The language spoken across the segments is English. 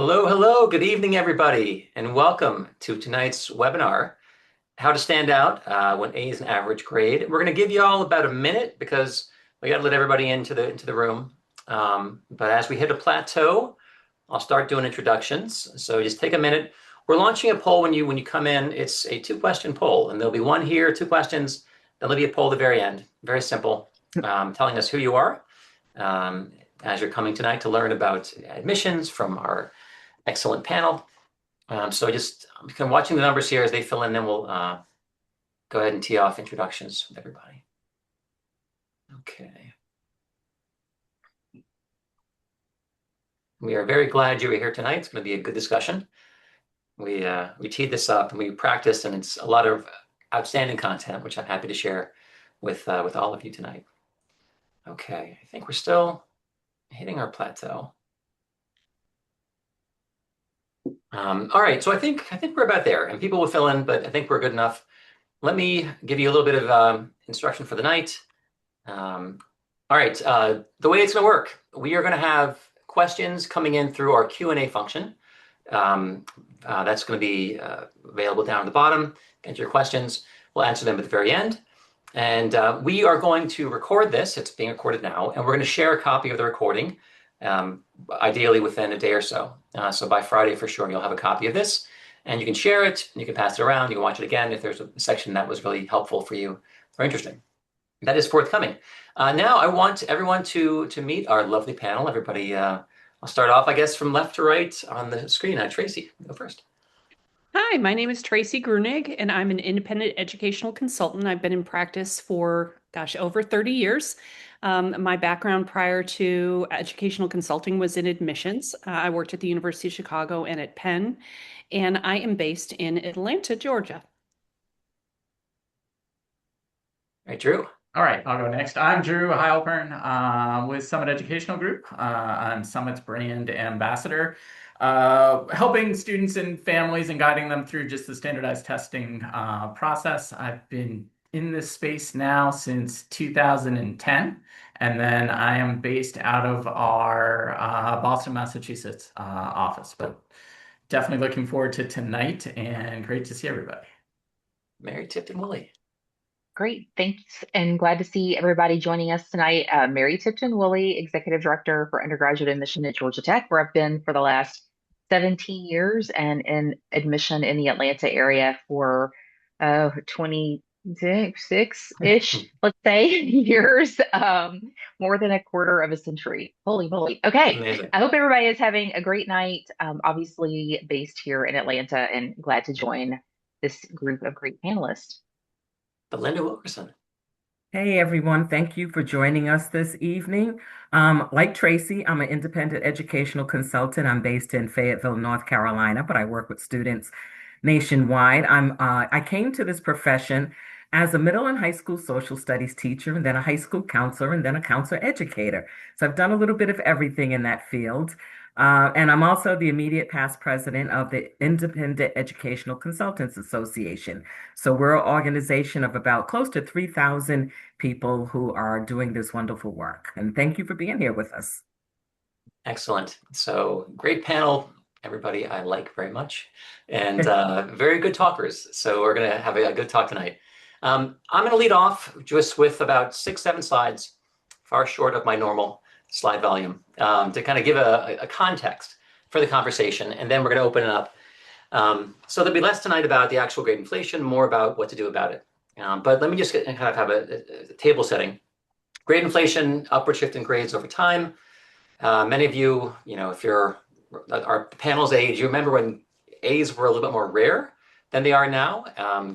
Hello, hello. Good evening, everybody, and welcome to tonight's webinar, How to Stand Out When A is an Average Grade. We're going to give you all about a minute because we got to let everybody into the room. But as we hit a plateau, I'll start doing introductions. So just take a minute. We're launching a poll when you come in. It's a two-question poll, and there'll be one here, two questions. Then there'll be a poll at the very end. Very simple, telling us who you are as you're coming tonight to learn about admissions from our excellent panel. So just kind of watching the numbers here as they fill in, then we'll go ahead and tee off introductions with everybody. Okay. We are very glad you were here tonight. It's going to be a good discussion. We teed this up and we practiced, and it's a lot of outstanding content, which I'm happy to share with all of you tonight. Okay, I think we're still hitting our plateau. All right, so I think we're about there, and people will fill in, but I think we're good enough. Let me give you a little bit of instruction for the night. All right, the way it's going to work, we are going to have questions coming in through our Q&A function. That's going to be available down at the bottom. Enter your questions. We'll answer them at the very end. And we are going to record this. It's being recorded now, and we're going to share a copy of the recording, ideally within a day or so. So by Friday, for sure, you'll have a copy of this, and you can share it, and you can pass it around. You can watch it again if there's a section that was really helpful for you or interesting. That is forthcoming. Now I want everyone to meet our lovely panel. Everybody, I'll start off, I guess, from left to right on the screen. Tracy, go first. Hi, my name is Tracy Grunig, and I'm an independent educational consultant. I've been in practice for, over 30 years. My background prior to educational consulting was in admissions. I worked at the University of Chicago and at Penn, and I am based in Atlanta, Georgia. All right, Drew. All right, I'll go next. I'm Drew Heilpern with Summit Educational Group. I'm Summit's brand ambassador, helping students and families and guiding them through just the standardized testing process. I've been in this space now since 2010, and then I am based out of our Boston, Massachusetts office, but definitely looking forward to tonight and great to see everybody. Mary Tipton Woolley. Great, thanks, and glad to see everybody joining us tonight. Mary Tipton Woolley, Executive Director for Undergraduate Admission at Georgia Tech, where I've been for the last 17 years, and in admission in the Atlanta area for 26-ish, let's say, years, more than a quarter of a century. Holy moly. Okay, Amazing. I hope everybody is having a great night, obviously based here in Atlanta, and glad to join this group of great panelists. Belinda Wilkerson. Hey everyone, thank you for joining us this evening. Like Tracy, I'm an independent educational consultant. I'm based in Fayetteville, North Carolina, but I work with students nationwide. I came to this profession as a middle and high school social studies teacher, and then a high school counselor, and then a counselor educator. So I've done a little bit of everything in that field. And I'm also the immediate past president of the Independent Educational Consultants Association. So we're an organization of about close to 3,000 people who are doing this wonderful work. And thank you for being here with us. Excellent. So great panel, everybody. I like very much, and very good talkers. So we're going to have a good talk tonight. I'm going to lead off just with about 6-7 slides, far short of my normal slide volume, to kind of give a context for the conversation, and then we're going to open it up. So there'll be less tonight about the actual grade inflation, more about what to do about it. But let me just kind of have a table setting. Grade inflation, upward shift in grades over time. Many of you, if you're our panel's age, you remember when A's were a little bit more rare than they are now.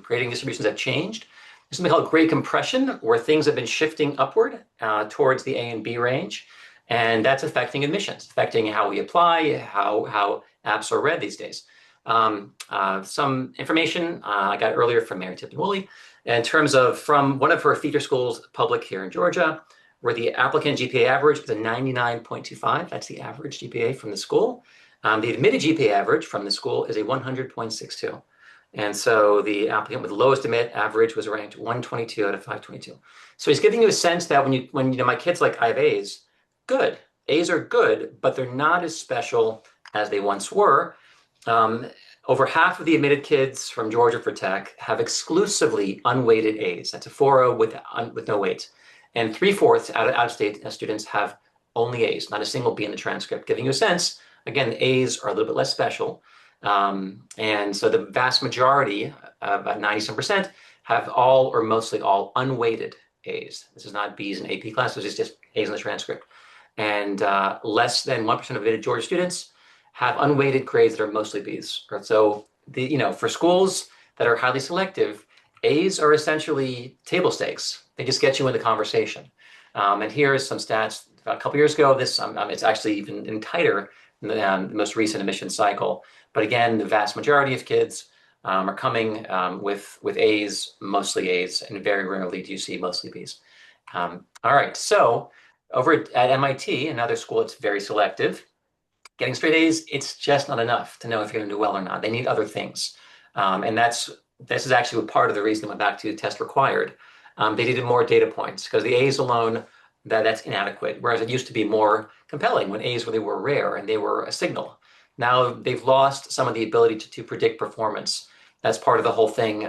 Grading distributions have changed. There's something called grade compression, where things have been shifting upward towards the A and B range. And that's affecting admissions, affecting how we apply, how apps are read these days. Some information I got earlier from Mary Tipton Woolley in terms of from one of her feeder schools, public here in Georgia, where the applicant GPA average is a 99.25. That's the average GPA from the school. The admitted GPA average from the school is a 100.62. And so the applicant with the lowest admit average was ranked 122 out of 522. So he's giving you a sense that when my kids, like, I have A's, good. A's are good, but they're not as special as they once were. Um, Over half of the admitted kids from Georgia for Tech have exclusively unweighted A's. That's a 4.0 with no weight. And three-fourths out-of-state students have only A's, not a single B in the transcript, giving you a sense. Again, the A's are a little bit less special. And so the vast majority, about 90% have all or mostly all unweighted A's. This is not B's in AP classes, it's just A's in the transcript. And less than 1% of admitted Georgia students have unweighted grades that are mostly B's. So for schools that are highly selective, A's are essentially table stakes. They just get you in the conversation. And here's some stats. A couple years ago, it's actually even tighter in the most recent admission cycle. But again, the vast majority of kids are coming with A's, mostly A's, and very rarely do you see mostly B's. All right, so over at MIT, another school that's very selective, getting straight A's, it's just not enough to know if you're going to do well or not. They need other things. And this is actually part of the reason they went back to test required. They needed more data points because the A's alone, that's inadequate. Whereas it used to be more compelling when A's really were rare and they were a signal. Now they've lost some of the ability to predict performance. That's part of the whole thing.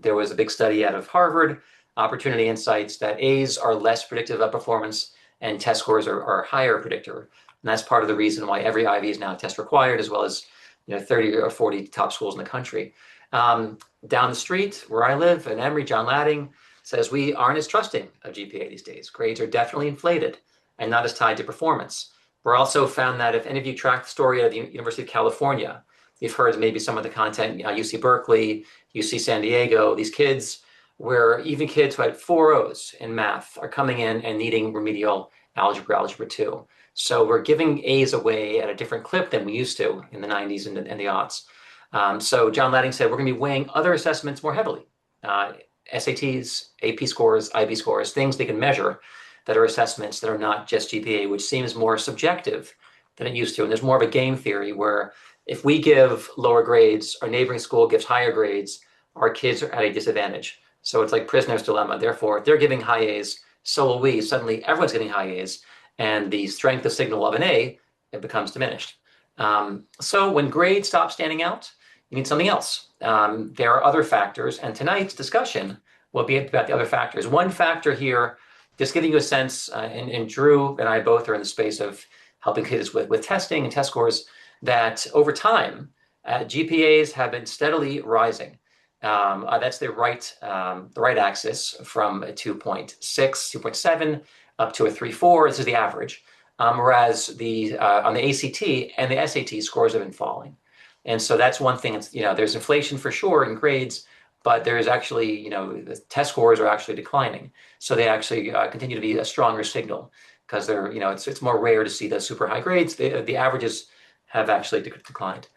There was a big study out of Harvard, Opportunity Insights, that A's are less predictive of performance and test scores are higher predictor. And that's part of the reason why every Ivy is now test required, as well as 30 or 40 top schools in the country. Down the street where I live in Emory, John Ladding says we aren't as trusting of GPA these days. Grades are definitely inflated and not as tied to performance. We're also found that if any of you track the story of the University of California, you've heard maybe some of the content, UC Berkeley, UC San Diego, these kids, where even kids who had 4.0s in math are coming in and needing remedial algebra 2. So we're giving A's away at a different clip than we used to in the 90s and the aughts. So John Ladding said, we're going to be weighing other assessments more heavily. SATs, AP scores, IB scores, things they can measure that are assessments that are not just GPA, which seems more subjective than it used to. And there's more of a game theory where if we give lower grades, our neighboring school gives higher grades, our kids are at a disadvantage. So it's like prisoner's dilemma. Therefore, if they're giving high A's, so will we. Suddenly, everyone's getting high A's. And the strength of signal of an A, it becomes diminished. So when grades stop standing out, you need something else. There are other factors, and tonight's discussion will be about the other factors. One factor here, just giving you a sense, and Drew and I both are in the space of helping kids with testing and test scores, that over time, GPAs have been steadily rising. That's the right axis from a 2.6, 2.7, up to a 3.4. This is the average. Whereas on the ACT and the SAT scores have been falling. And so that's one thing. It's, there's inflation for sure in grades, but there's actually, the test scores are actually declining. So they actually continue to be a stronger signal because they're, it's more rare to see those super high grades. The averages have actually declined.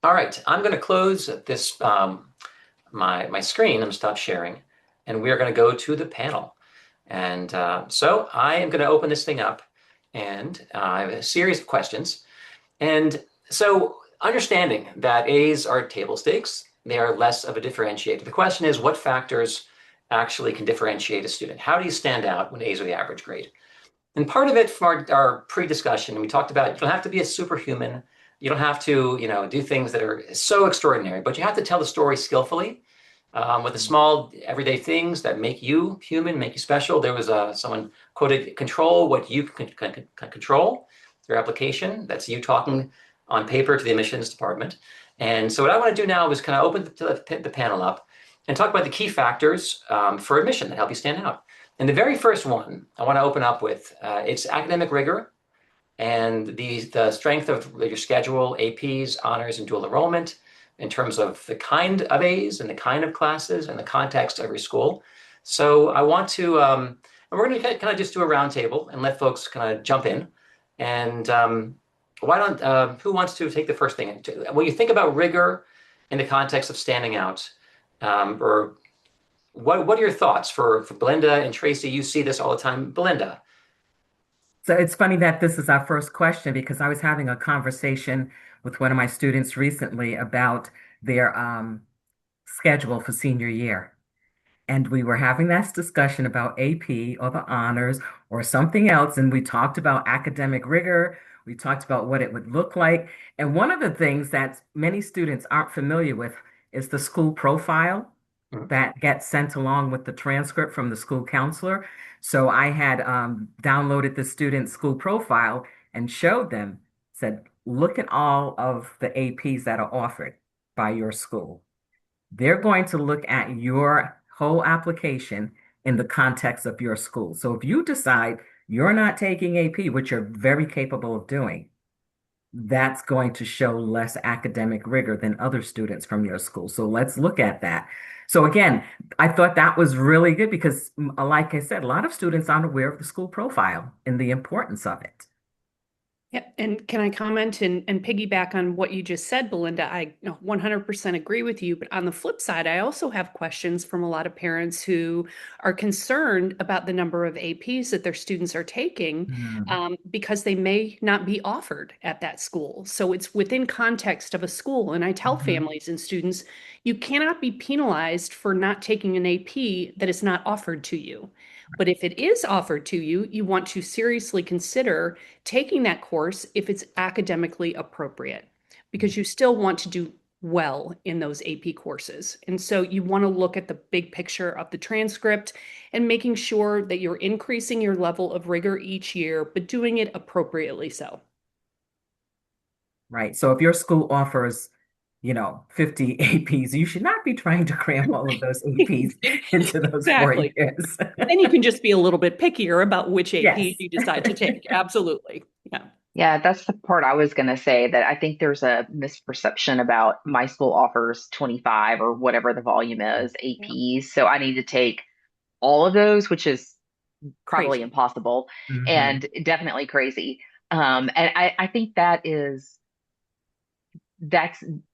All right, I'm going to close this, my screen. I'm going to stop sharing, and we are going to go to the panel. And so I am going to open this thing up, and I have a series of questions. And so understanding that A's are table stakes, they are less of a differentiator. The question is, what factors actually can differentiate a student? How do you stand out when A's are the average grade? And part of it from our pre-discussion, we talked about, you don't have to be a superhuman. You don't have to, do things that are so extraordinary, but you have to tell the story skillfully. With the small everyday things that make you human, make you special. There was someone quoted, control what you can control, your application. That's you talking on paper to the admissions department. And so what I want to do now is kind of open the panel up and talk about the key factors for admission that help you stand out. And the very first one I want to open up with, it's academic rigor and the strength of your schedule, APs, honors, and dual enrollment, in terms of the kind of A's and the kind of classes and the context of every school. So I want to, and we're going to kind of just do a roundtable and let folks kind of jump in. And why don't, who wants to take the first thing? When you think about rigor in the context of standing out, or what are your thoughts for Belinda and Tracy? You see this all the time. Belinda. So it's funny that this is our first question because I was having a conversation with one of my students recently about their schedule for senior year. And we were having that discussion about AP or the honors or something else. And we talked about academic rigor. We talked about what it would look like. And one of the things that many students aren't familiar with is the school profile Mhm. that gets sent along with the transcript from the school counselor. So I had downloaded the student's school profile and showed them, said, look at all of the APs that are offered by your school. They're going to look at your whole application in the context of your school. So if you decide you're not taking AP, which you're very capable of doing, that's going to show less academic rigor than other students from your school. So let's look at that. So again, I thought that was really good because, like I said, a lot of students aren't aware of the school profile and the importance of it. Yeah, and can I comment and piggyback on what you just said, Belinda? I 100% agree with you. But on the flip side, I also have questions from a lot of parents who are concerned about the number of APs that their students are taking Mhm. because they may not be offered at that school. So it's within context of a school. And I tell Mhm. families and students, you cannot be penalized for not taking an AP that is not offered to you. But if it is offered to you, you want to seriously consider taking that course if it's academically appropriate, because you still want to do well in those AP courses. And so you want to look at the big picture of the transcript and making sure that you're increasing your level of rigor each year, but doing it appropriately so. Right. So if your school offers, 50 APs, you should not be trying to cram all of those APs into those 4 Exactly. years. Then you can just be a little bit pickier about which AP Yes. you decide to take. Absolutely. Yeah. Yeah, that's the part I was going to say that I think there's a misperception about my school offers 25 or whatever the volume is Yeah. APs. So I need to take all of those, which is probably Crazy. impossible Hmm. and definitely crazy. And I think that's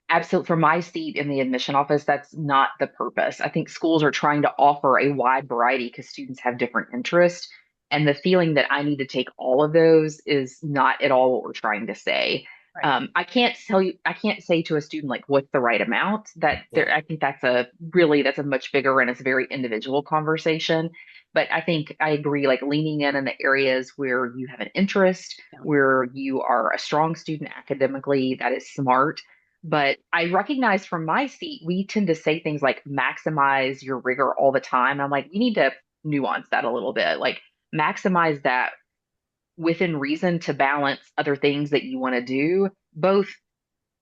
absolute for my seat in the admission office. That's not the purpose. I think schools are trying to offer a wide variety because students have different interests. And the feeling that I need to take all of those is not at all what we're trying to say. Right. I can't say to a student like what's the right amount. Yeah. I think that's a much bigger and it's a very individual conversation. But I think I agree, like leaning in the areas where you have an interest, Yeah. where you are a strong student academically, that is smart. But I recognize from my seat, we tend to say things like maximize your rigor all the time. I'm like, we need to nuance that a little bit, like maximize that within reason to balance other things that you want to do, both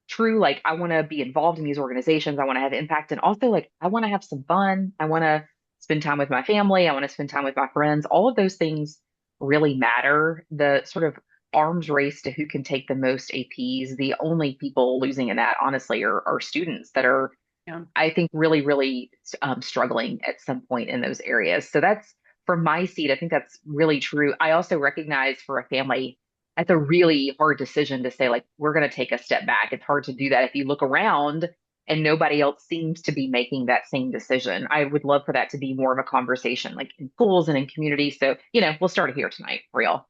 true, like I want to be involved in these organizations, I want to have impact, and also like I want to have some fun. I want to spend time with my family, I want to spend time with my friends. All of those things really matter. The sort of arms race to who can take the most APs, the only people losing in that, honestly, are students that are, Yeah. I think, really, really struggling at some point in those areas. So that's from my seat. I think that's really true. I also recognize for a family, that's a really hard decision to say, like, we're going to take a step back. It's hard to do that if you look around and nobody else seems to be making that same decision. I would love for that to be more of a conversation, like in schools and in communities. So, we'll start it here tonight, for real.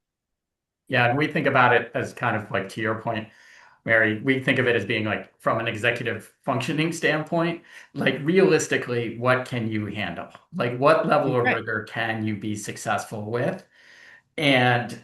Yeah, and we think about it as kind of like to your point, Mary, we think of it as being like from an executive functioning standpoint, like realistically, what can you handle? Like what level of Right. rigor can you be successful with? And,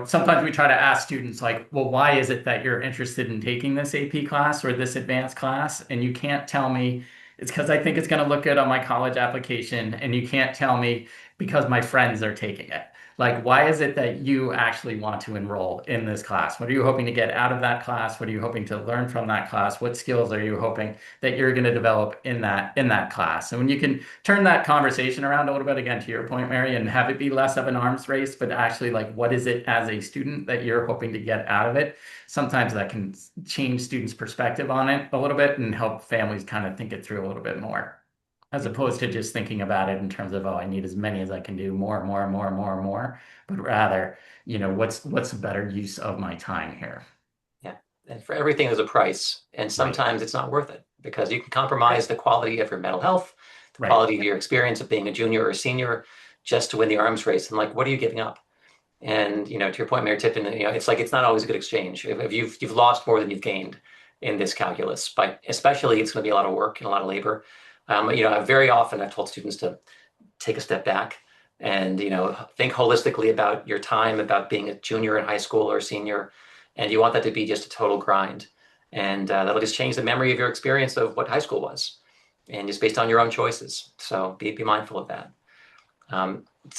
sometimes we try to ask students like, well, why is it that you're interested in taking this AP class or this advanced class? And you can't tell me it's because I think it's going to look good on my college application. And you can't tell me because my friends are taking it. Like, why is it that you actually want to enroll in this class? What are you hoping to get out of that class? What are you hoping to learn from that class? What skills are you hoping that you're going to develop in that class? And when you can turn that conversation around a little bit, again, to your point, Mary, and have it be less of an arms race, but actually like, what is it as a student that you're hoping to get out of it? Sometimes that can change students' perspective on it a little bit and help families kind of think it through a little bit more, as opposed to just thinking about it in terms of, oh, I need as many as I can do, more, more, more, more, more, but rather, what's a better use of my time here? Yeah. And for everything, there's a price. And Right, sometimes it's not worth it because you can Right. compromise the quality of your mental health, the right. quality of your experience of being a junior or a senior just to win the arms race. And like, what are you giving up? And to your point, Mayor Tippin, it's like it's not always a good exchange. If you've lost more than you've gained in this calculus, but especially it's going to be a lot of work and a lot of labor. Very often I've told students to take a step back and think holistically about your time, about being a junior in high school or a senior, and you want that to be just a total grind. And that'll just change the memory of your experience of what high school was, and just based on your own choices. So be mindful of that.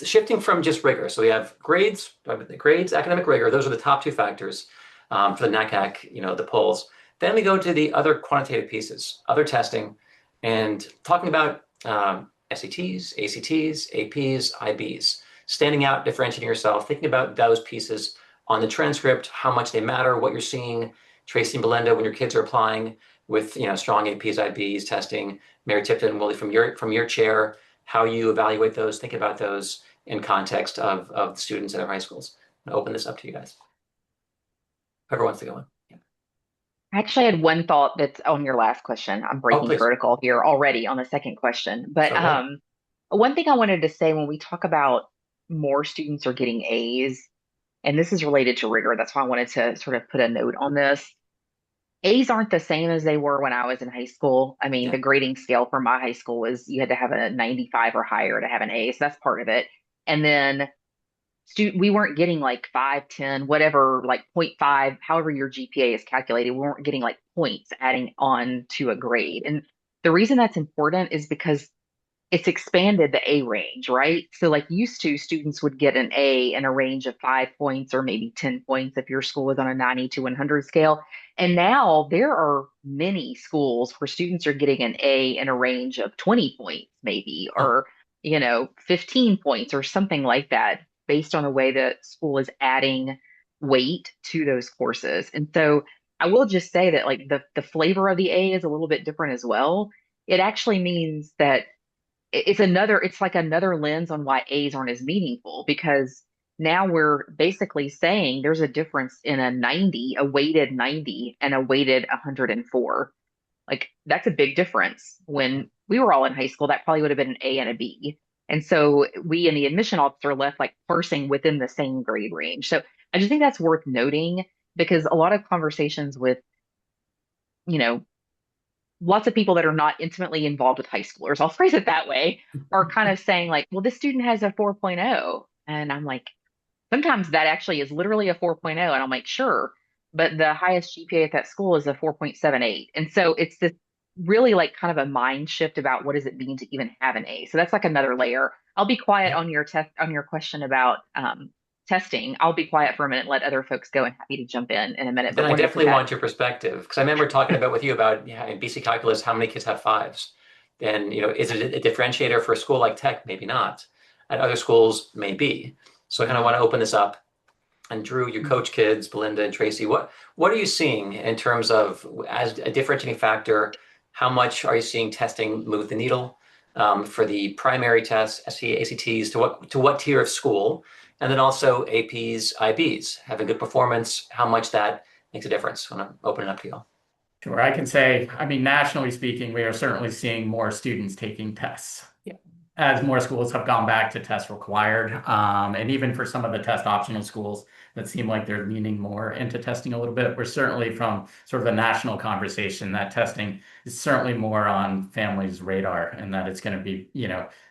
Shifting from just rigor. So we have grades, academic rigor. Those are the top two factors for the NACAC, the polls. Then we go to the other quantitative pieces, other testing, and talking about SATs, ACTs, APs, IBs, standing out, differentiating yourself, thinking about those pieces on the transcript, how much they matter, what you're seeing. Tracy and Belinda, when your kids are applying with strong APs, IBs testing, Mary Tipton and Willie from your chair, how you evaluate those, think about those in context of the students in their high schools. I'll open this up to you guys. Whoever wants to go on. Yeah. I actually had one thought that's on your last question. I'm breaking please. protocol here already on the second question. But Okay. one thing I wanted to say when we talk about more students are getting A's, and this is related to rigor, that's why I wanted to sort of put a note on this. A's aren't the same as they were when I was in high school. I mean, Yeah. the grading scale for my high school was you had to have a 95 or higher to have an A. So that's part of it. And then we weren't getting like 5, 10, whatever, like 0.5, however your GPA is calculated. We weren't getting like points adding on to a grade. And the reason that's important is because it's expanded the A range, right? So like used to, students would get an A in a range of 5 points or maybe 10 points if your school was on a 90 to 100 scale. And now there are many schools where students are getting an A in a range of 20 points, maybe, or 15 points or something like that, based on the way that school is adding weight to those courses. And so I will just say that like the flavor of the A is a little bit different as well. It actually means that it's like another lens on why A's aren't as meaningful, because now we're basically saying there's a difference in a weighted 90 and a weighted 104. Like that's a big difference. When we were all in high school, that probably would have been an A and a B. And so we and the admission officer left like parsing within the same grade range. So I just think that's worth noting, because a lot of conversations with, you know, lots of people that are not intimately involved with high schoolers, I'll phrase it that way, are kind of saying like, well, this student has a 4.0. And I'm like, sometimes that actually is literally a 4.0. And I'm like, sure, but the highest GPA at that school is a 4.78. And so it's this really like kind of a mind shift about what does it mean to even have an A. So that's like another layer. I'll be quiet on your question about testing. I'll be quiet for a minute and let other folks go, and happy to jump in a minute. Then But I wanted to put definitely that. want your perspective, because I remember talking about with you about in BC Calculus, how many kids have fives? And is it a differentiator for a school like Tech? Maybe not. At other schools, maybe. So I kind of want to open this up. And Drew, you coach kids, Belinda and Tracy. What are you seeing in terms of as a differentiating factor? How much are you seeing testing move the needle for the primary tests, SAT, ACTs, to what tier of school? And then also APs, IBs, having good performance, how much that makes a difference. I want to open it up to you all. Sure, I can say, I mean, nationally speaking, we are certainly seeing more students taking tests. Yeah. As more schools have gone back to test required. And even for some of the test optional schools that seem like they're leaning more into testing a little bit, we're certainly from sort of a national conversation that testing is certainly more on families' radar, and that it's going to be,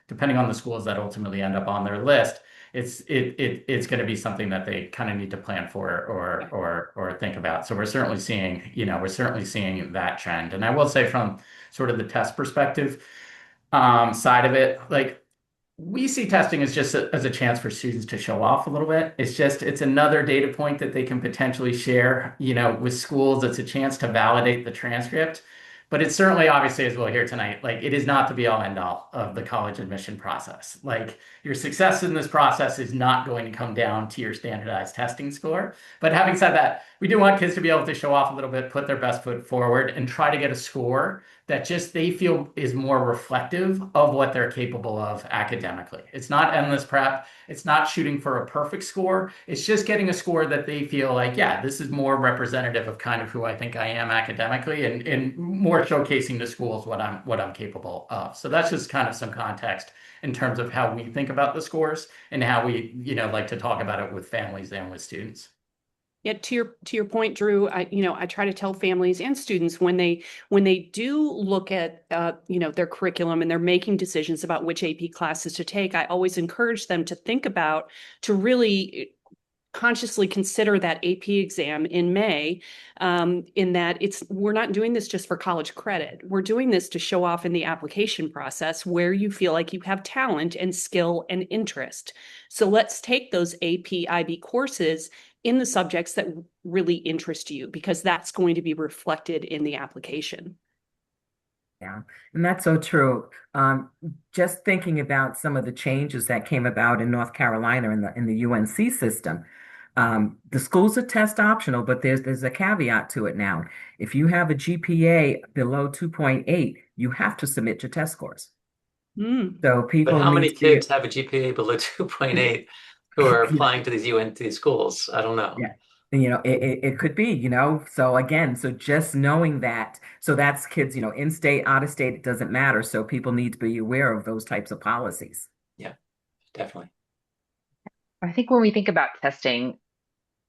depending on the schools that ultimately end up on their list, it's going to be something that they kind of need to plan for or think about. So we're certainly seeing that trend. And I will say from sort of the test perspective, side of it, like we see testing as just as a chance for students to show off a little bit. It's another data point that they can potentially share, with schools. It's a chance to validate the transcript. But it's certainly, obviously, as we'll hear tonight, like it is not the be all end all of the college admission process. Like your success in this process is not going to come down to your standardized testing score. But having said that, we do want kids to be able to show off a little bit, put their best foot forward, and try to get a score that just they feel is more reflective of what they're capable of academically. It's not endless prep. It's not shooting for a perfect score. It's just getting a score that they feel like, yeah, this is more representative of kind of who I think I am academically, and more showcasing to schools what I'm capable of. So that's just kind of some context in terms of how we think about the scores and how we, like to talk about it with families and with students. Yeah, to your point, Drew, I try to tell families and students when they do look at their curriculum and they're making decisions about which AP classes to take, I always encourage them to think about, to really consciously consider that AP exam in May, in that we're not doing this just for college credit. We're doing this to show off in the application process where you feel like you have talent and skill and interest. So let's take those AP IB courses in the subjects that really interest you, because that's going to be reflected in the application. Yeah, and that's so true. Just thinking about some of the changes that came about in North Carolina in the UNC system. The schools are test optional, but there's a caveat to it now. If you have a GPA below 2.8, you have to submit your test scores. Mm. So But people how need many to be, kids have a GPA below 2.8 who are applying to these UNT schools? I don't know. yeah. And, it could be, so again, so just knowing that, so that's kids, in state, out of state, it doesn't matter. So people need to be aware of those types of policies. Yeah, definitely. I think when we think about testing,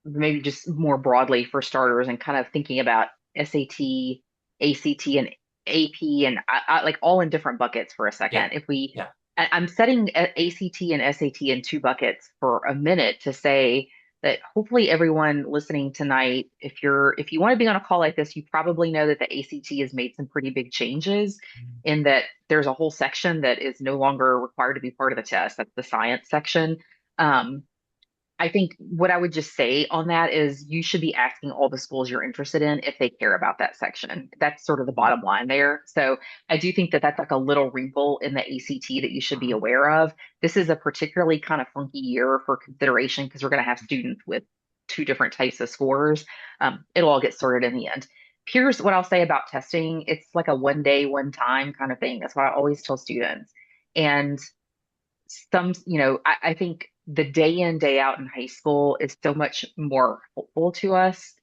maybe just more broadly for starters and kind of thinking about SAT, ACT, and AP, and like all in different buckets for a Yeah, second. yeah, I'm setting ACT and SAT in two buckets for a minute to say that hopefully everyone listening tonight, if you want to be on a call like this, you probably know that the ACT has made some pretty big changes in that there's a whole section that is no longer required to be part of the test. That's the science section. Um, I think what I would just say on that is you should be asking all the schools you're interested in if they care about that section. That's sort of the bottom line there. So I do think that that's like a little wrinkle in the ACT that you should be aware of. This is a particularly kind of funky year for consideration because we're going to have students with two different types of scores. It'll all get sorted in the end. Here's what I'll say about testing. It's like a one day, one time kind of thing. That's what I always tell students. And I think the day in, day out in high school is so much more helpful to us.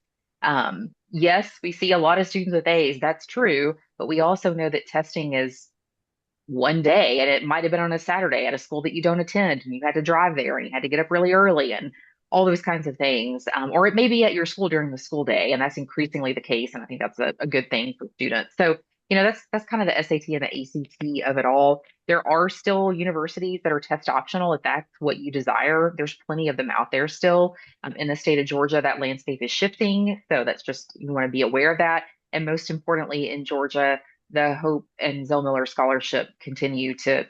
Yes, we see a lot of students with A's, that's true, but we also know that testing is one day and it might have been on a Saturday at a school that you don't attend and you had to drive there and you had to get up really early and all those kinds of things. Or it may be at your school during the school day, and that's increasingly the case. And I think that's a good thing for students. So, that's kind of the SAT and the ACT of it all. There are still universities that are test optional if that's what you desire. There's plenty of them out there still. In the state of Georgia, that landscape is shifting. So that's just, you want to be aware of that. And most importantly, in Georgia, the Hope and Zell Miller Scholarship continue to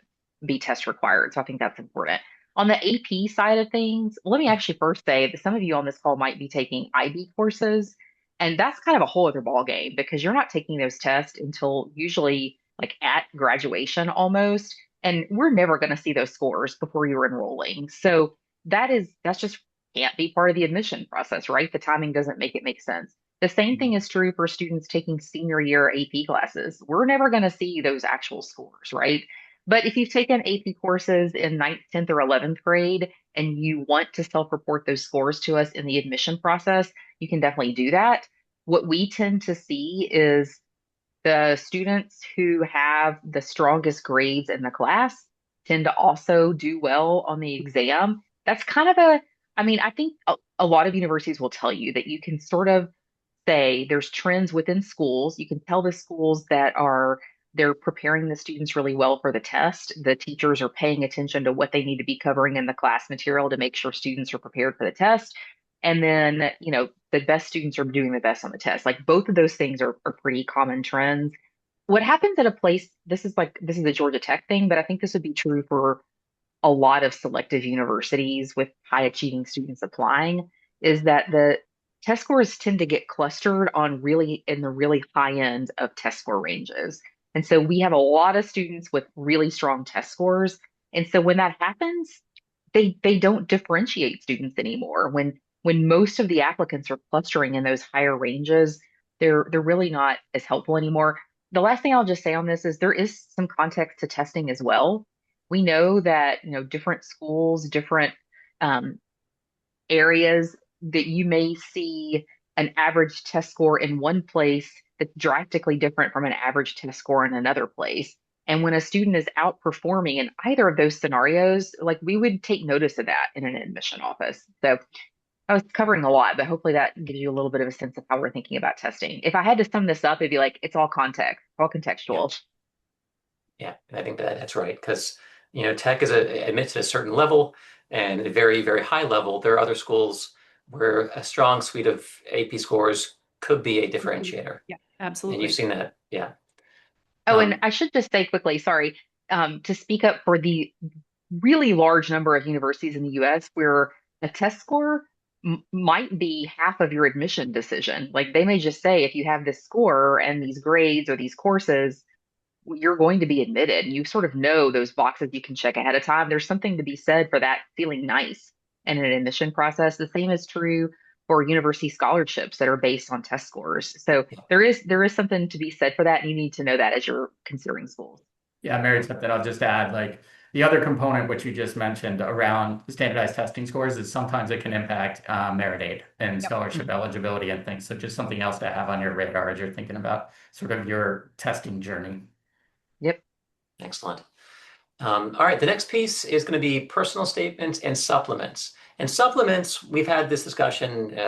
be test required. So I think that's important. On the AP side of things, let me actually first say that some of you on this call might be taking IB courses, and that's kind of a whole other ballgame because you're not taking those tests until usually like at graduation almost, and we're never going to see those scores before you're enrolling. So that's just can't be part of the admission process, right? The timing doesn't make it make sense. The same thing is true for students taking senior year AP classes. We're never going to see those actual scores, right? But if you've taken AP courses in ninth, 10th, or 11th grade and you want to self-report those scores to us in the admission process, you can definitely do that. What we tend to see is the students who have the strongest grades in the class tend to also do well on the exam. That's kind of I think a lot of universities will tell you that you can sort of say there's trends within schools. You can tell the schools that they're preparing the students really well for the test. The teachers are paying attention to what they need to be covering in the class material to make sure students are prepared for the test. And then, the best students are doing the best on the test. Like both of those things are pretty common trends. What happens at a place, this is a Georgia Tech thing, but I think this would be true for a lot of selective universities with high achieving students applying, is that the test scores tend to get clustered on really in the really high end of test score ranges. And so we have a lot of students with really strong test scores. And so when that happens, they don't differentiate students anymore. When most of the applicants are clustering in those higher ranges, they're really not as helpful anymore. The last thing I'll just say on this is there is some context to testing as well. We know that, different schools, different um, areas that you may see an average test score in one place that's drastically different from an average test score in another place. And when a student is outperforming in either of those scenarios, like we would take notice of that in an admission office. So I was covering a lot, but hopefully that gives you a little bit of a sense of how we're thinking about testing. If I had to sum this up, it'd be like it's all context, all yeah, contextual. yeah. I think that's right because tech is admits at a certain level and a very, very high level. There are other schools where a strong suite of AP scores could be a Mhm. differentiator. Yeah, And you've absolutely. seen that, yeah. Oh, and Um, I should just say quickly, sorry, to speak up for the really large number of universities in the US where a test score might be half of your admission decision. Like they may just say, if you have this score and these grades or these courses, you're going to be admitted. You sort of know those boxes you can check ahead of time. There's something to be said for that feeling nice in an admission process. The same is true for university scholarships that are based on test scores. So yeah. there is something to be said for that, and you need to know that as you're considering schools. Yeah, Mary, something I'll just add, like the other component which you just mentioned around standardized testing scores is sometimes it can impact merit aid and Yep. scholarship Mhm. eligibility and things. So just something else to have on your radar as you're thinking about sort of your testing journey. Yep. Excellent. All right, the next piece is going to be personal statements and supplements. And supplements, we've had this discussion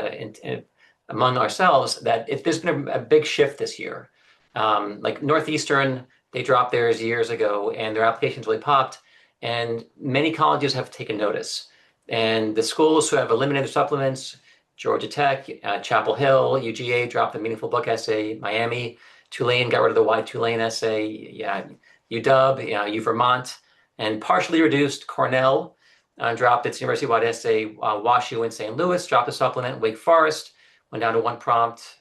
among ourselves that if there's been a big shift this year, like Northeastern, they dropped theirs years ago and their applications really popped, and many colleges have taken notice. And the schools who have eliminated supplements, Georgia Tech, Chapel Hill, UGA dropped the Meaningful Book essay, Miami, Tulane got rid of the Why Tulane essay, yeah, UW, U Vermont, and partially reduced. Cornell dropped its university-wide essay. WashU and St. Louis dropped a supplement. Wake Forest went down to one prompt.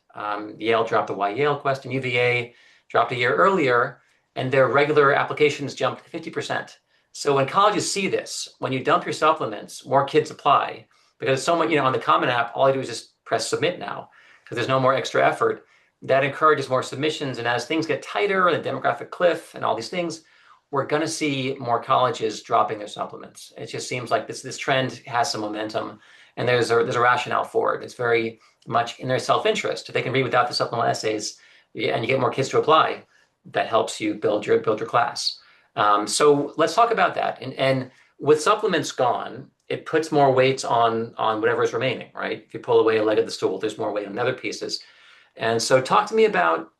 Yale dropped the Why Yale question. UVA dropped a year earlier, and their regular applications jumped 50%. So when colleges see this, when you dump your supplements, more kids apply because so much, on the Common App, all I do is just press submit now because there's no more extra effort. That encourages more submissions. And as things get tighter, the demographic cliff and all these things, we're going to see more colleges dropping their supplements. It just seems like this trend has some momentum, and there's a rationale for it. It's very much in their self-interest. If they can read without the supplemental essays, and you get more kids to apply, that helps you build your class. So let's talk about that. And with supplements gone, it puts more weight on whatever is remaining, right? If you pull away a leg of the stool, there's more weight on the other pieces. And so talk to me about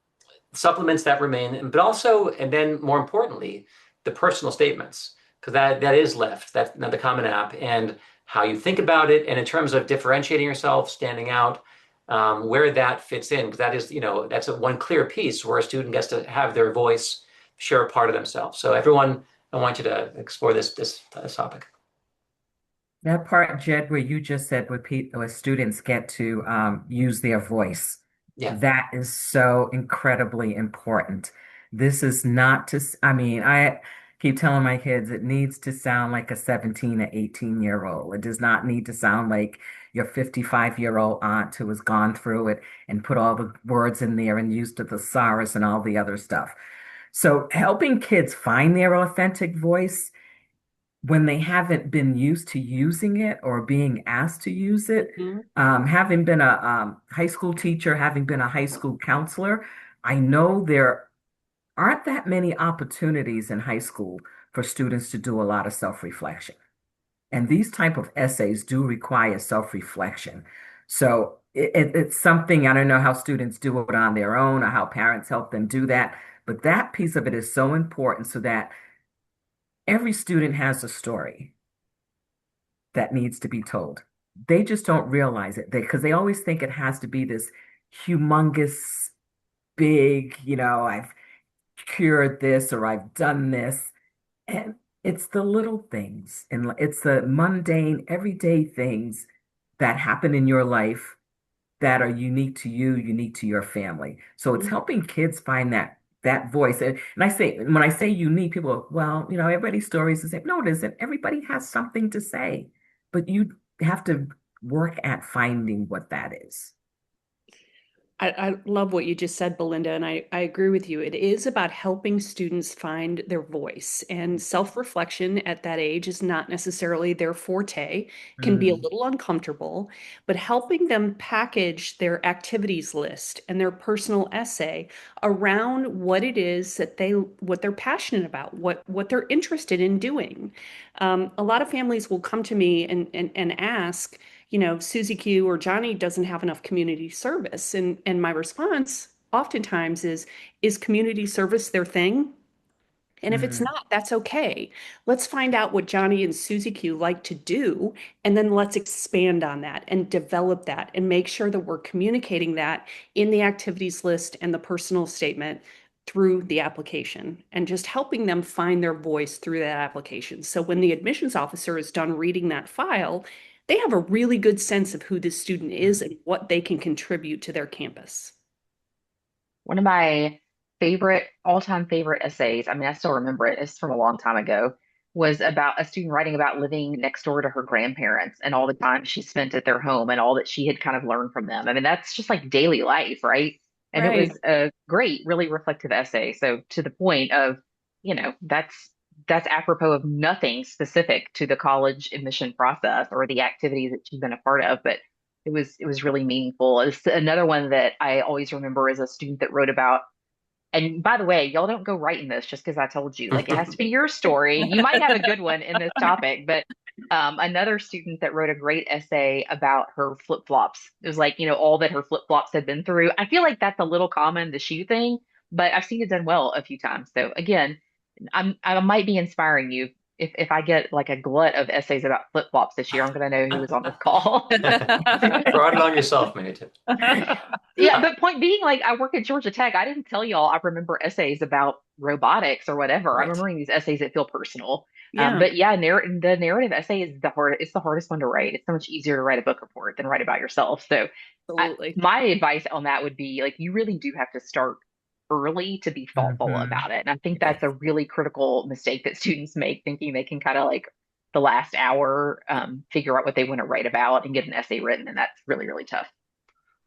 supplements that remain, but also, and then more importantly, the personal statements, because that is left, that's the Common App, and how you think about it, and in terms of differentiating yourself, standing out, where that fits in, because that is, that's one clear piece where a student gets to have their voice, share a part of themselves. So everyone, I want you to explore this topic. That part, Jed, where you just said where students get to use their voice, Yeah. that is so incredibly important. This is not to, I mean, I keep telling my kids it needs to sound like a 17 or 18-year-old. It does not need to sound like your 55-year-old aunt who has gone through it and put all the words in there and used the thesaurus and all the other stuff. So helping kids find their authentic voice when they haven't been used to using it or being asked to use it. Mhm. Having been a high school teacher, having been a high school counselor, I know there aren't that many opportunities in high school for students to do a lot of self-reflection. And these type of essays do require self-reflection. So it's something, I don't know how students do it on their own or how parents help them do that, but that piece of it is so important so that every student has a story that needs to be told. They just don't realize it because they always think it has to be this humongous, big, I've cured this or I've done this. And it's the little things and it's the mundane, everyday things that happen in your life that are unique to you, unique to your family. So it's helping kids find that voice. And I say when I say unique, people go, well, everybody's story is the same. No, it isn't. Everybody has something to say, but you have to work at finding what that is. I love what you just said, Belinda, and I agree with you. It is about helping students find their voice, and self-reflection at that age is not necessarily their forte, can be a Mhm. little uncomfortable, but helping them package their activities list and their personal essay around what it is that what they're passionate about, what they're interested in doing. A lot of families will come to me and ask, Susie Q or Johnny doesn't have enough community service. And my response oftentimes is community service their thing? And if it's not, that's okay. Let's find out what Johnny and Susie Q like to do, and then let's expand on that and develop that and make sure that we're communicating that in the activities list and the personal statement through the application and just helping them find their voice through that application. So when the admissions officer is done reading that file, they have a really good sense of who this student is and what they can contribute to their campus. One of my all-time favorite essays, I mean, I still remember it, it's from a long time ago, was about a student writing about living next door to her grandparents and all the time she spent at their home and all that she had kind of learned from them. I mean, that's just like daily life, right? And it Right. was a great, really reflective essay. So to the point of, that's apropos of nothing specific to the college admission process or the activities that she's been a part of, but it was really meaningful. It's another one that I always remember as a student that wrote about. And by the way, y'all don't go writing this just because I told you. Like it has to be your story. You might have a good one in this topic, but another student that wrote a great essay about her flip-flops. It was like, all that her flip-flops had been through. I feel like that's a little common, the shoe thing, but I've seen it done well a few times. So again, I might be inspiring you. If I get like a glut of essays about flip-flops this year, I'm gonna know who was on this call. Brought it on yourself, Mary Tip. Yeah, but point being, like, I work at Georgia Tech. I didn't tell y'all I remember essays about robotics or whatever. I'm Right. remembering these essays that feel personal. Yeah, But yeah, the narrative essay is it's the hardest one to write. It's so much easier to write a book report than write about yourself. So absolutely. my advice on that would be like, you really do have to start early to be thoughtful Mhm. about it. And I think Yeah. that's a really critical mistake that students make, thinking they can kind of like the last hour figure out what they want to write about and get an essay written. And that's really, really tough.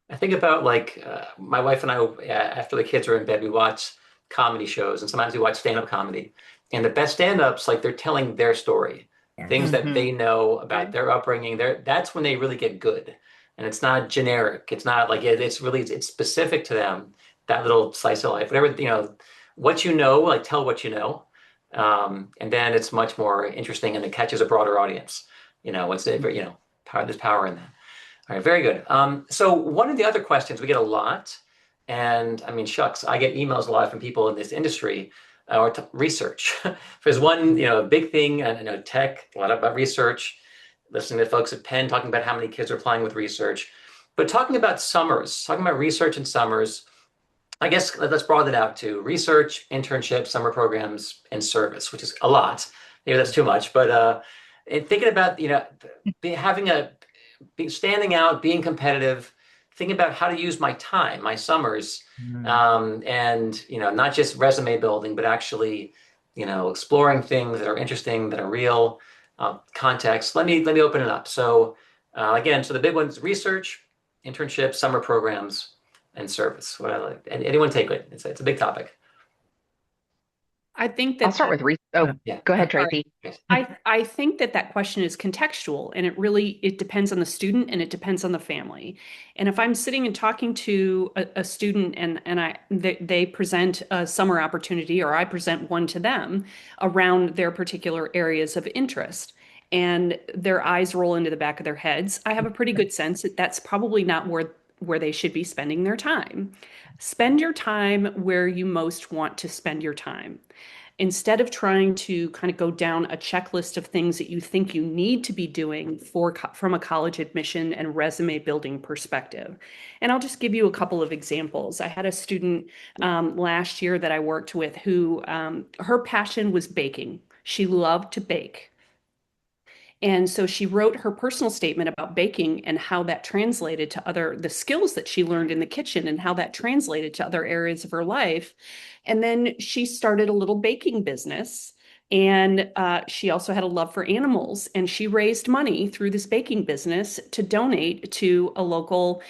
I think about like my wife and I, after the kids are in bed, we watch comedy shows and sometimes we watch stand-up comedy. And the best stand-ups, like they're telling their story, things Yes. that Hmm. they know about Right. their upbringing. That's when they really get good. And it's not generic. It's not like it's really it's specific to them, that little slice of life. Whatever, what you know, like tell what you know. And then it's much more interesting and it catches a broader audience. There's power in that. All right, very good. So one of the other questions we get a lot, and I mean, shucks, I get emails a lot from people in this industry or research. There's one, big thing, and tech, a lot about research, listening to folks at Penn talking about how many kids are applying with research, but talking about summers, talking about research and summers, I guess let's broaden it out to research, internships, summer programs, and service, which is a lot. Maybe that's too much, but and thinking about, having standing out, being competitive, thinking about how to use my time, my summers, Mhm. and not just resume building, but actually, exploring things that are interesting, that are real, context. Let me open it up. So again, so the big ones: research, internships, summer programs, and service. What I like, and anyone take it. It's a big topic. I think I'll that start with Uh, Yeah. go ahead, sorry. Tracy. Yes. I think that question is contextual and it depends on the student and it depends on the family. And if I'm sitting and talking to a student they present a summer opportunity or I present one to them around their particular areas of interest and their eyes roll into the back of their heads, I have a pretty good sense that that's probably not where they should be spending their time. Spend your time where you most want to spend your time instead of trying to kind of go down a checklist of things that you think you need to be doing from a college admission and resume building perspective. And I'll just give you a couple of examples. I had a student last year that I worked with who her passion was baking. She loved to bake. And so she wrote her personal statement about baking and how that translated to the skills that she learned in the kitchen and how that translated to other areas of her life. And then she started a little baking business. And she also had a love for animals. And she raised money through this baking business to donate to a local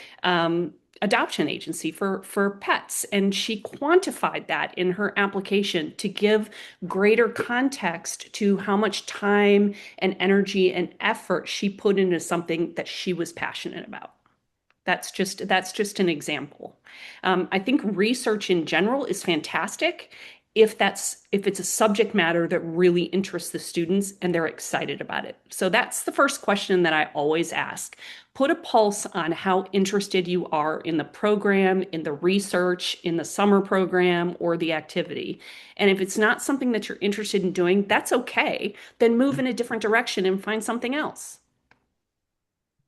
adoption agency for pets. And she quantified that in her application to give greater context to how much time and energy and effort she put into something that she was passionate about. That's just an example. I think research in general is fantastic. if it's a subject matter that really interests the students and they're excited about it. So that's the first question that I always ask. Put a pulse on how interested you are in the program, in the research, in the summer program, or the activity. And if it's not something that you're interested in doing, that's okay. Then move in a different direction and find something else.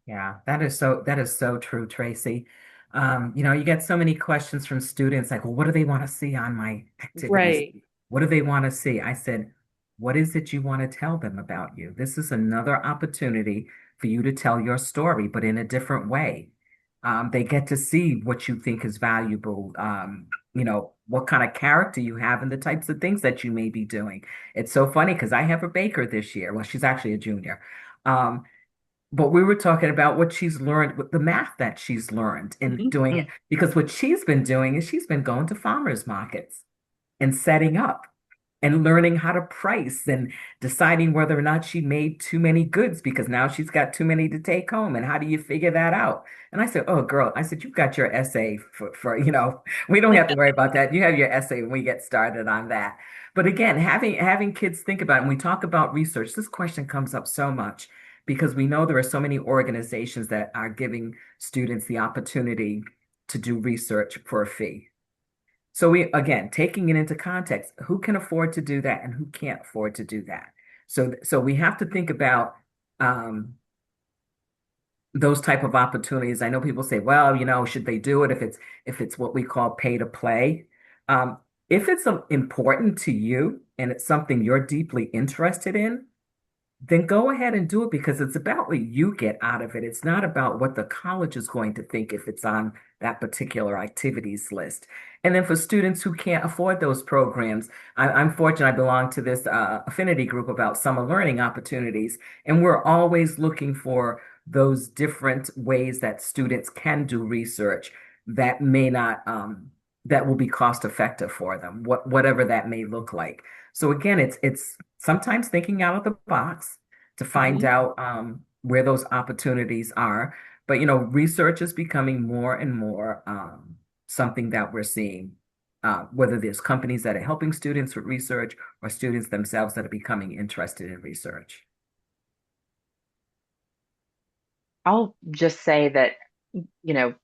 Yeah, that is so true, Tracy. You get so many questions from students like, well, what do they want to see on my activities? Right. What do they want to see? I said, what is it you want to tell them about you? This is another opportunity for you to tell your story, but in a different way. They get to see what you think is valuable, what kind of character you have and the types of things that you may be doing. It's so funny because I have a baker this year. Well, she's actually a junior. Um, but we were talking about what she's learned with the math that she's learned in Mhm. doing it. Because what she's been doing is she's been going to farmers markets and setting up and learning how to price and deciding whether or not she made too many goods because now she's got too many to take home. And how do you figure that out? And I said, oh, girl, I said, you've got your essay we don't have to worry about that. You have your essay when we get started on that. But again, having kids think about it, when we talk about research, this question comes up so much because we know there are so many organizations that are giving students the opportunity to do research for a fee. So we, again, taking it into context, who can afford to do that and who can't afford to do that? So we have to think about um, those type of opportunities. I know people say, well, should they do it if it's what we call pay to play? Um, if it's important to you and it's something you're deeply interested in, then go ahead and do it because it's about what you get out of it. It's not about what the college is going to think if it's on that particular activities list. And then for students who can't afford those programs, I'm fortunate I belong to this affinity group about summer learning opportunities, and we're always looking for those different ways that students can do research that may not that will be cost effective for them, whatever that may look like. So again, it's sometimes thinking out of the box to find Mhm. out where those opportunities are. But research is becoming more and more something that we're seeing, whether there's companies that are helping students with research or students themselves that are becoming interested in research. I'll just say that, you know,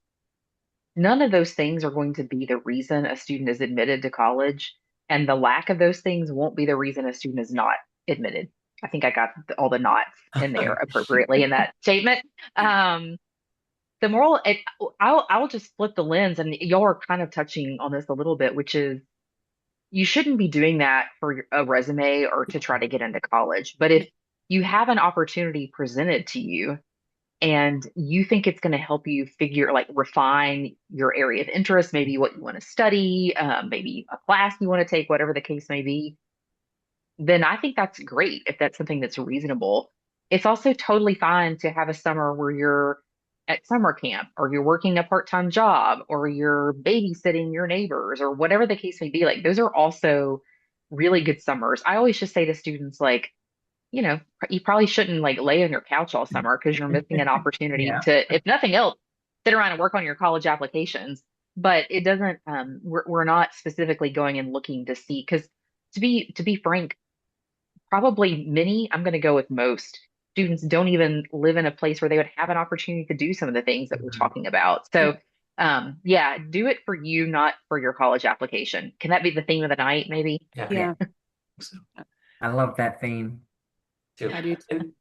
none of those things are going to be the reason a student is admitted to college, and the lack of those things won't be the reason a student is not admitted. I think I got all the knots in there appropriately in that statement. Um, the moral, I'll just flip the lens, and y'all are kind of touching on this a little bit, which is you shouldn't be doing that for a resume or to try to get into college. But if you have an opportunity presented to you and you think it's going to help you refine your area of interest, maybe what you want to study, maybe a class you want to take, whatever the case may be, then I think that's great if that's something that's reasonable. It's also totally fine to have a summer where you're at summer camp or you're working a part-time job or you're babysitting your neighbors or whatever the case may be. Like those are also really good summers. I always just say to students, like, you probably shouldn't like lay on your couch all summer because you're missing an opportunity Yeah. to, if nothing else, sit around and work on your college applications. But it doesn't, we're not specifically going and looking to see, because to be frank, probably many, I'm going to go with most students don't even live in a place where they would have an opportunity to do some of the things that we're Mhm. talking about. So, yeah, do it for you, not for your college application. Can that be the theme of the night, maybe? Yeah, Yeah, Yeah, so I love that theme. too. I do And too.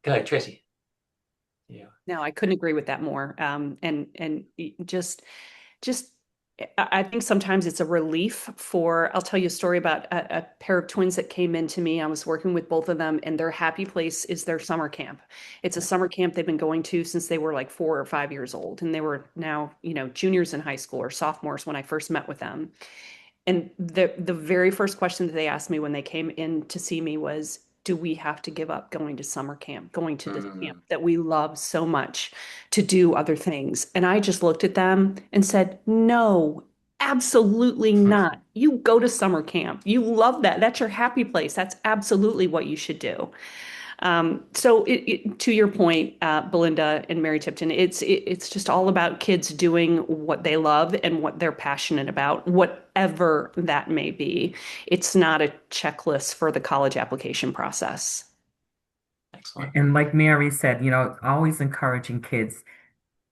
go ahead, Tracy. Yeah. No, I couldn't agree with that more. Just I think sometimes it's a relief for, I'll tell you a story about a pair of twins that came into me. I was working with both of them, and their happy place is their summer camp. It's a summer camp they've been going to since they were like 4 or 5 years old, and they were now, juniors in high school or sophomores when I first met with them. And the very first question that they asked me when they came in to see me was, do we have to give up going to summer camp, going to this camp Mm. that we love so much to do other things? And I just looked at them and said, no, absolutely not. You go to summer camp. You love that. That's your happy place. That's absolutely what you should do. So to your point, Belinda and Mary Tipton, it's just all about kids doing what they love and what they're passionate about, whatever that may be. It's not a checklist for the college application process. Excellent. And like Mary said, always encouraging kids,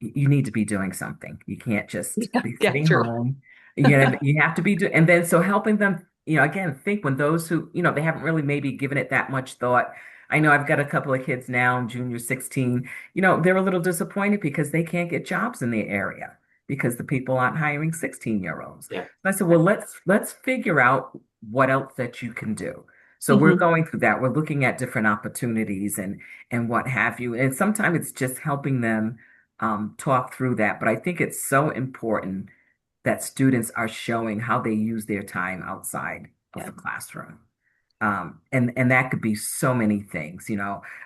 you need to be doing something. You can't just Yeah, be yeah, sitting true. home. You have to be doing, and then so helping them, again, think when those who, they haven't really maybe given it that much thought. I know I've got a couple of kids now, junior 16, they're a little disappointed because they can't get jobs in the area because the people aren't hiring 16-year-olds. Yeah. I said, well, let's figure out what else that you can do. So we're Mhm. going through that. We're looking at different opportunities and what have you. And sometimes it's just helping them talk through that. But I think it's so important that students are showing how they use their time outside of Yeah. the classroom. And that could be so many things.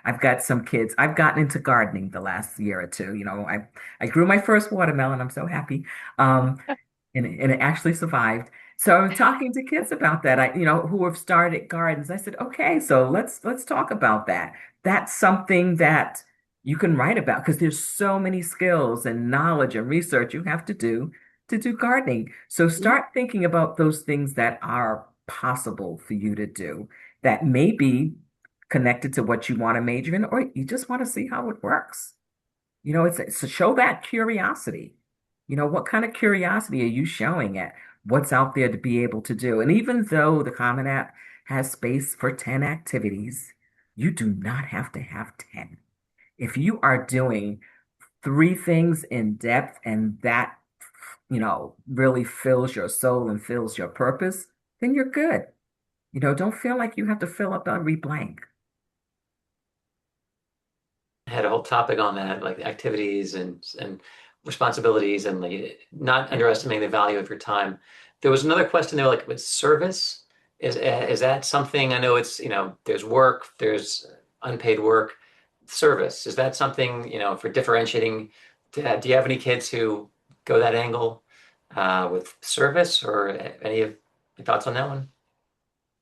I've got some kids, I've gotten into gardening the last year or two. I grew my first watermelon. I'm so happy. Um, and it actually survived. So I'm talking to kids about that, who have started gardens. I said, okay, so let's talk about that. That's something that you can write about because there's so many skills and knowledge and research you have to do gardening. So start thinking about those things that are possible for you to do that may be connected to what you want to major in, or you just want to see how it works. It's to show that curiosity. What kind of curiosity are you showing at what's out there to be able to do? And even though the Common App has space for 10 activities, you do not have to have 10. If you are doing three things in depth and that, really fills your soul and fills your purpose, then you're good. Don't feel like you have to fill up every blank. Had a whole topic on that, like activities and responsibilities and like not underestimating the value of your time. There was another question there, like with service. Is that something? I know it's, there's work, there's unpaid work, service. Is that something, for differentiating? Do you have any kids who go that angle with service or any of your thoughts on that one?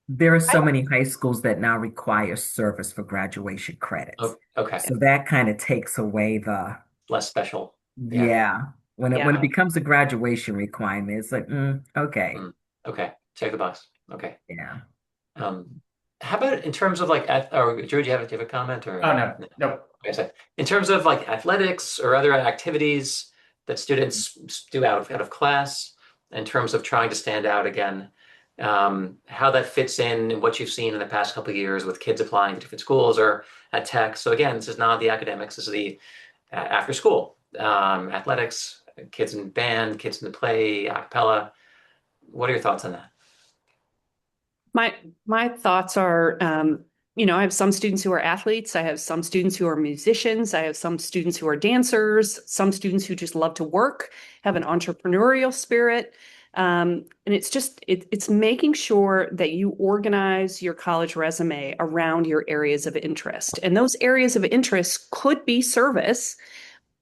There are I so many high schools that now require service for graduation credits. Oh, okay. So that kind of takes away the, Less special. Yeah. yeah, when it Yeah. becomes a graduation requirement, it's like, okay, Mm, okay. Check the box. Okay. yeah. Um, how about in terms of like, or Drew, do you have a comment Oh, or? no, No? nope. Okay, so in terms of like athletics or other activities that students do out of class, in terms of trying to stand out again, how that fits in what you've seen in the past couple of years with kids applying to different schools or at tech. So again, this is not the academics, this is the after school athletics, kids in band, kids in the play, a cappella. What are your thoughts on that? My thoughts are, I have some students who are athletes. I have some students who are musicians. I have some students who are dancers, some students who just love to work, have an entrepreneurial spirit. And it's making sure that you organize your college resume around your areas of interest. And those areas of interest could be service.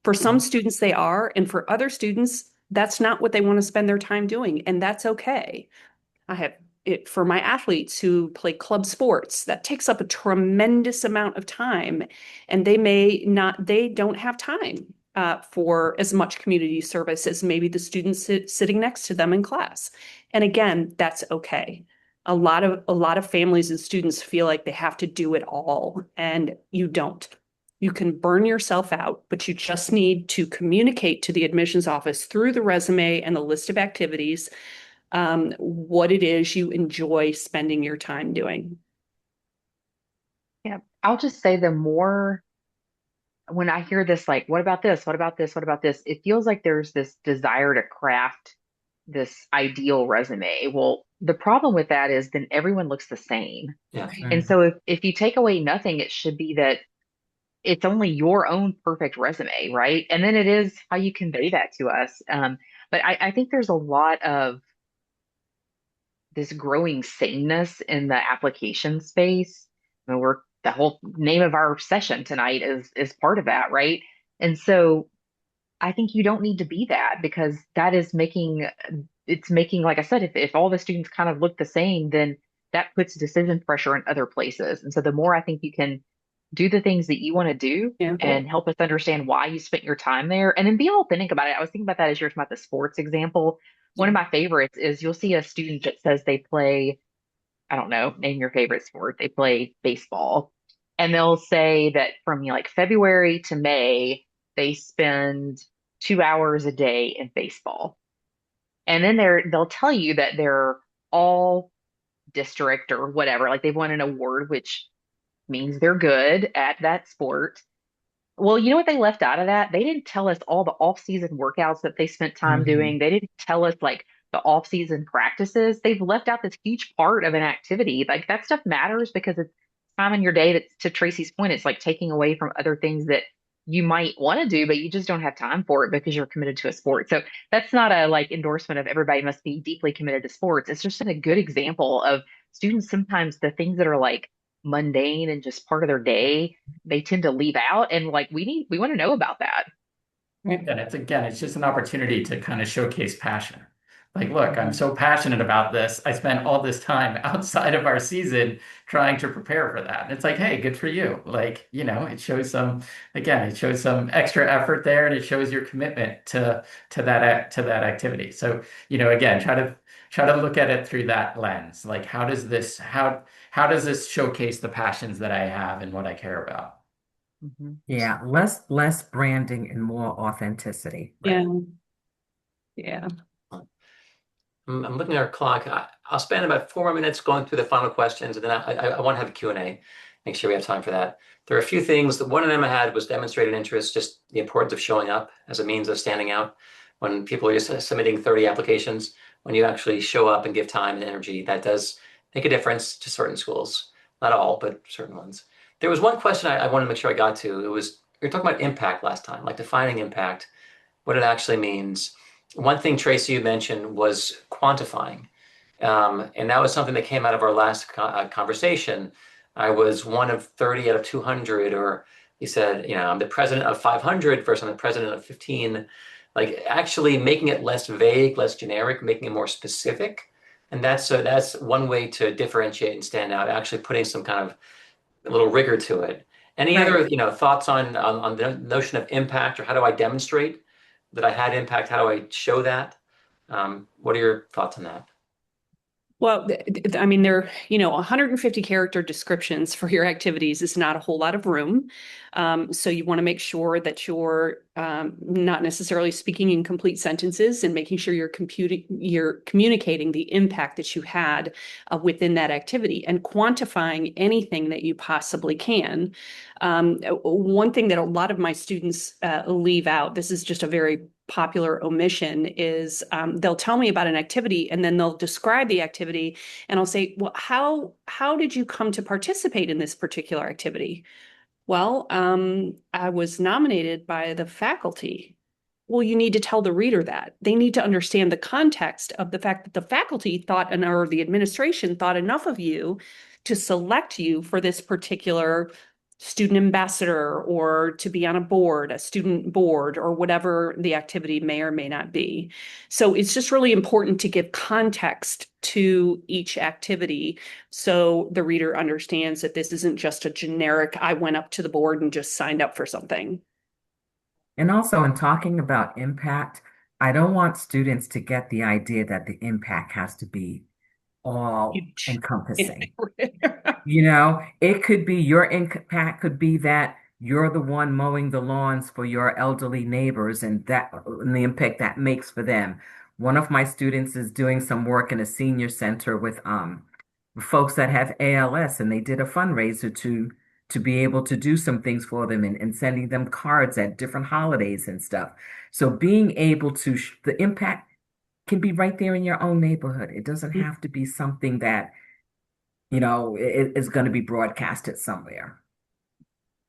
For some students, they are, and for other students, that's not what they want to spend their time doing, and that's okay. I have it for my athletes who play club sports. That takes up a tremendous amount of time, and they don't have time for as much community service as maybe the students sitting next to them in class. And again, that's okay. A lot of families and students feel like they have to do it all, and you don't. You can burn yourself out, but you just need to communicate to the admissions office through the resume and the list of activities what it is you enjoy spending your time doing. Yeah, I'll just say the more when I hear this, like, what about this? What about this? What about this? It feels like there's this desire to craft this ideal resume. Well, the problem with that is then everyone looks the same. Yeah. And so if you take away nothing, it should be that it's only your own perfect resume, right? And then it is how you convey that to us. But I think there's a lot of this growing sameness in the application space. And we're the whole name of our session tonight is part of that, right? And so I think you don't need to be that because that is making it's making, like I said, if all the students kind of look the same, then that puts decision pressure in other places. And so the more I think you can do the things that you want to do Yeah. and help us understand why you spent your time there, and then be authentic about it. I was thinking about that as you're talking about the sports example. One of my favorites is you'll see a student that says they play, I don't know, name your favorite sport. They play baseball. And they'll say that from like February to May, they spend 2 hours a day in baseball. And then they'll tell you that they're all district or whatever, like they've won an award, which means they're good at that sport. Well, you know what they left out of that? They didn't tell us all the off-season workouts that they spent time Mhm. doing. They didn't tell us like the off-season practices. They've left out this huge part of an activity. Like that stuff matters because it's time in your day that's, to Tracy's point, it's like taking away from other things that you might want to do, but you just don't have time for it because you're committed to a sport. So that's not a like endorsement of everybody must be deeply committed to sports. It's just a good example of students sometimes the things that are like mundane and just part of their day they tend to leave out, and like we want to know about that. And it's just an opportunity to kind of showcase passion. Like, look, I'm Mhm. so passionate about this. I spent all this time outside of our season trying to prepare for that. And it's like, hey, good for you. Like, it shows it shows some extra effort there, and it shows your commitment to that activity. So, again, try to look at it through that lens. Like, how does this showcase the passions that I have and what I care about? Mhm. Yeah, less branding and more authenticity. Right. Yeah. Yeah. I'm looking at our clock. I'll spend about 4 more minutes going through the final questions, and then I want to have a Q&A. Make sure we have time for that. There are a few things. One of them I had was demonstrated interest, just the importance of showing up as a means of standing out. When people are just submitting 30 applications, when you actually show up and give time and energy, that does make a difference to certain schools. Not all, but certain ones. There was one question I wanted to make sure I got to. It was, we were talking about impact last time, like defining impact, what it actually means. One thing, Tracy, you mentioned was quantifying. And that was something that came out of our last conversation. I was one of 30 out of 200, or you said, I'm the president of 500 versus I'm the president of 15. Like actually making it less vague, less generic, making it more specific. And that's one way to differentiate and stand out, actually putting some kind of a little rigor to it. Any Right. other, thoughts on the notion of impact, or how do I demonstrate that I had impact? How do I show that? What are your thoughts on that? Well, I mean, there, 150 character descriptions for your activities is not a whole lot of room. So you want to make sure that you're not necessarily speaking in complete sentences and making sure you're communicating the impact that you had within that activity and quantifying anything that you possibly can. One thing that a lot of my students leave out, this is just a very popular omission, is they'll tell me about an activity and then they'll describe the activity and I'll say, well, how did you come to participate in this particular activity? Well, I was nominated by the faculty. Well, you need to tell the reader that. They need to understand the context of the fact that the faculty thought, or the administration thought enough of you to select you for this particular student ambassador or to be on a board, a student board, or whatever the activity may or may not be. So it's just really important to give context to each activity so the reader understands that this isn't just a generic, I went up to the board and just signed up for something. And also, in talking about impact, I don't want students to get the idea that the impact has to be all Huge. encompassing. It could be your impact could be that you're the one mowing the lawns for your elderly neighbors and the impact that makes for them. One of my students is doing some work in a senior center with folks that have ALS, and they did a fundraiser to be able to do some things for them and sending them cards at different holidays and stuff. So being able to the impact can be right there in your own neighborhood. It doesn't have to be something that it is going to be broadcasted somewhere.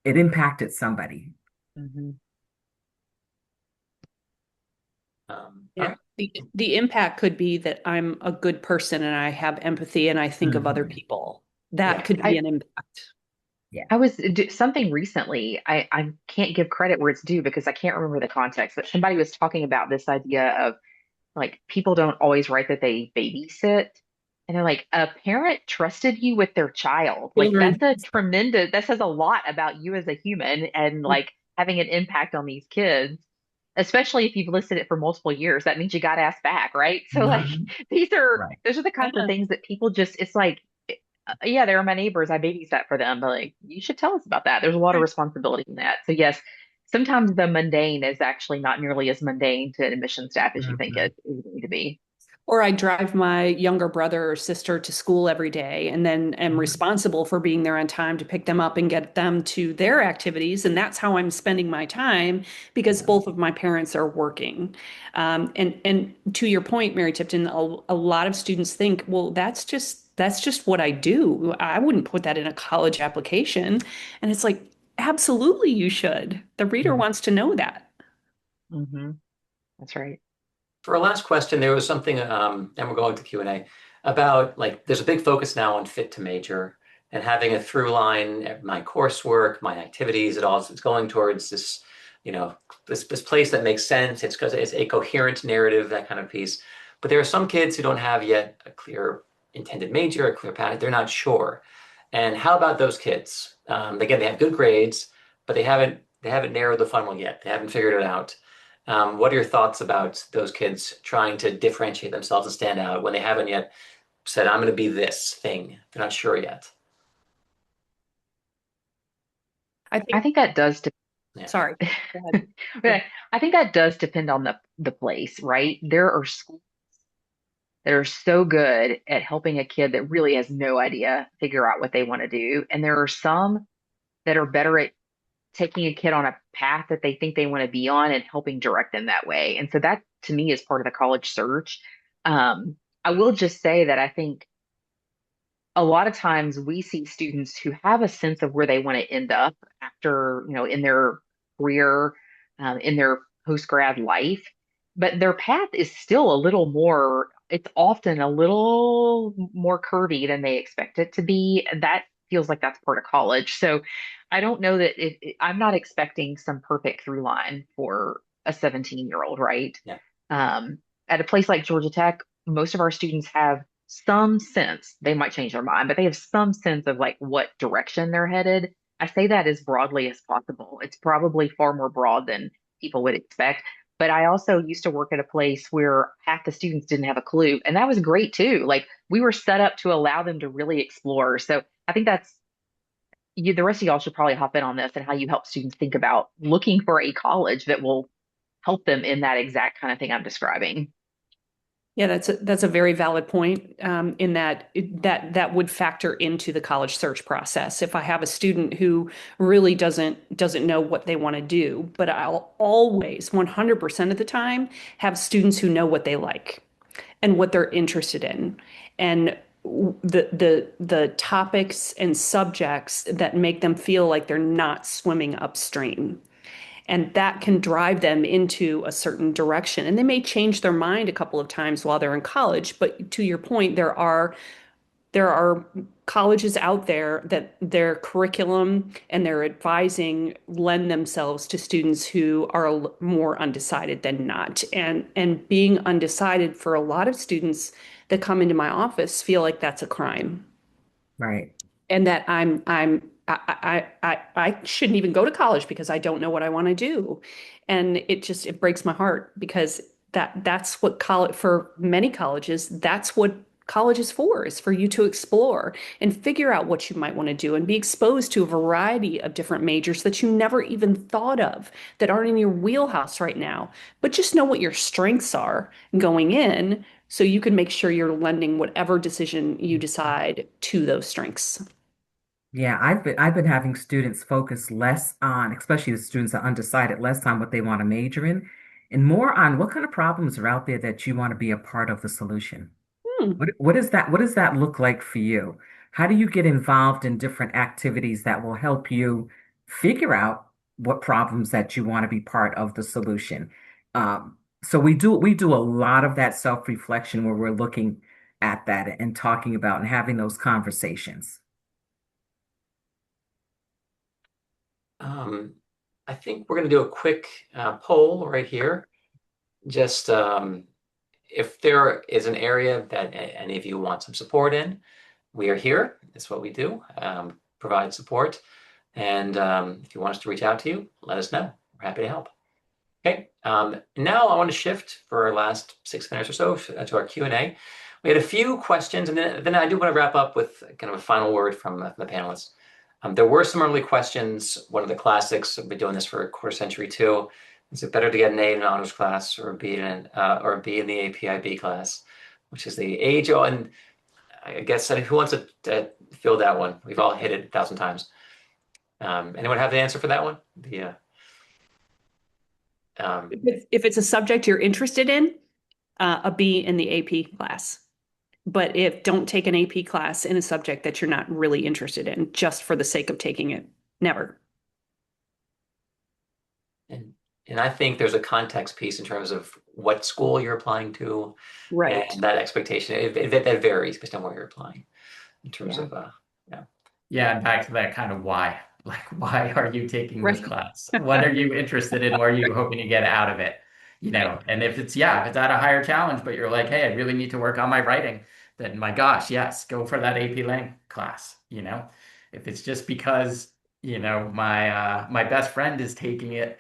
It impacted somebody. Mhm. All Yeah. right. The impact could be that I'm a good person and I have empathy and I think of other Mhm. people. That Yeah. could be I an impact. Yeah. I was something recently. I can't give credit where it's due because I can't remember the context, but somebody was talking about this idea of like people don't always write that they babysit. And they're like, a parent trusted you with their child. Like Children. that says a lot about you as a human and like having an impact on these kids, especially if you've listed it for multiple years. That means you got to ask back, right? So like Mhm. Right. those are the kinds of Yeah. things that people just, it's like, yeah, they're my neighbors. I babysat for them, but like, you should tell us about that. There's a lot of responsibility in that. So yes, sometimes the mundane is actually not nearly as mundane to admission staff as you think Mhm. it is going to be. Or I drive my younger brother or sister to school every day and then am Mhm. responsible for being there on time to pick them up and get them to their activities. And that's how I'm spending my time because Yeah. both of my parents are working. And to your point, Mary Tipton, a lot of students think, well, that's just what I do. I wouldn't put that in a college application. And it's like, absolutely, you should. The reader Mhm. wants to know that. Hmm. That's right. For our last question, there was something, and we're going to Q&A, about like there's a big focus now on fit to major and having a through line, my coursework, my activities, it's going towards this, you know, this place that makes sense. It's because it's a coherent narrative, that kind of piece. But there are some kids who don't have yet a clear intended major, a clear path. They're not sure. And how about those kids? Again, they have good grades, but they haven't narrowed the funnel yet. They haven't figured it out. What are your thoughts about those kids trying to differentiate themselves and stand out when they haven't yet said, I'm going to be this thing? They're not sure yet. I I think, think that does Yeah. sorry. Go ahead. Yeah, I think that does depend on the place, right? There are schools that are so good at helping a kid that really has no idea figure out what they want to do, and there are some that are better at taking a kid on a path that they think they want to be on and helping direct them that way. And so that to me is part of the college search. I will just say that I think a lot of times we see students who have a sense of where they want to end up after, in their career, in their post grad life, but their path is still a little more, it's often a little more curvy than they expect it to be. That feels like that's part of college. So I don't know that I'm not expecting some perfect through line for a 17-year-old, right? Yeah. Um, at a place like Georgia Tech, most of our students have some sense, they might change their mind, but they have some sense of like what direction they're headed. I say that as broadly as possible. It's probably far more broad than people would expect. But I also used to work at a place where half the students didn't have a clue, and that was great too. Like we were set up to allow them to really explore. So I think that's you, the rest of y'all should probably hop in on this and how you help students think about looking for a college that will help them in that exact kind of thing I'm describing. Yeah, that's a very valid point, in that would factor into the college search process. If I have a student who really doesn't know what they want to do, but I'll always 100% of the time have students who know what they like and what they're interested in, and the topics and subjects that make them feel like they're not swimming upstream. And that can drive them into a certain direction. And they may change their mind a couple of times while they're in college. But to your point, there are colleges out there that their curriculum and their advising lend themselves to students who are more undecided than not. And being undecided for a lot of students that come into my office feel like that's a crime, Right. and that I shouldn't even go to college because I don't know what I want to do. And it breaks my heart because that's what college, for many colleges, that's what college is for you to explore and figure out what you might want to do and be exposed to a variety of different majors that you never even thought of, that aren't in your wheelhouse right now. But just know what your strengths are going in so you can make sure you're lending whatever decision you decide to those strengths. Yeah, I've been having students focus less on, especially the students that are undecided, less on what they want to major in, and more on what kind of problems are out there that you want to be a part of the solution. Hmm. What does that look like for you? How do you get involved in different activities that will help you figure out what problems that you want to be part of the solution? So we do a lot of that self-reflection where we're looking at that and talking about and having those conversations. Um, I think we're going to do a quick poll right here. Just if there is an area that any of you want some support in, we are here. That's what we do, provide support. And if you want us to reach out to you, let us know. We're happy to help. Okay, now I want to shift for our last 6 minutes or so to our Q&A. We had a few questions, and then I do want to wrap up with kind of a final word from the panelists. There were some early questions. One of the classics, I've been doing this for a quarter century too. Is it better to get an A in an honors class or a B in the APIB class, which is the age? And I guess who wants to fill that one? We've all hit it 1,000 times. Anyone have the answer for that one? If it's a subject you're interested in, a B in the AP class. But don't take an AP class in a subject that you're not really interested in just for the sake of taking it. Never. And I think there's a context piece in terms of what school you're applying to, Right. and that expectation. That varies based on where you're applying in terms of yeah. Yeah, and back to that kind of why. Like, why are you taking this Right. class? What are you interested in? What are you hoping to get out of it? And if it's at a higher challenge, but you're like, hey, I really need to work on my writing, then my gosh, yes, go for that AP Lang class. If it's just because, my best friend is taking it,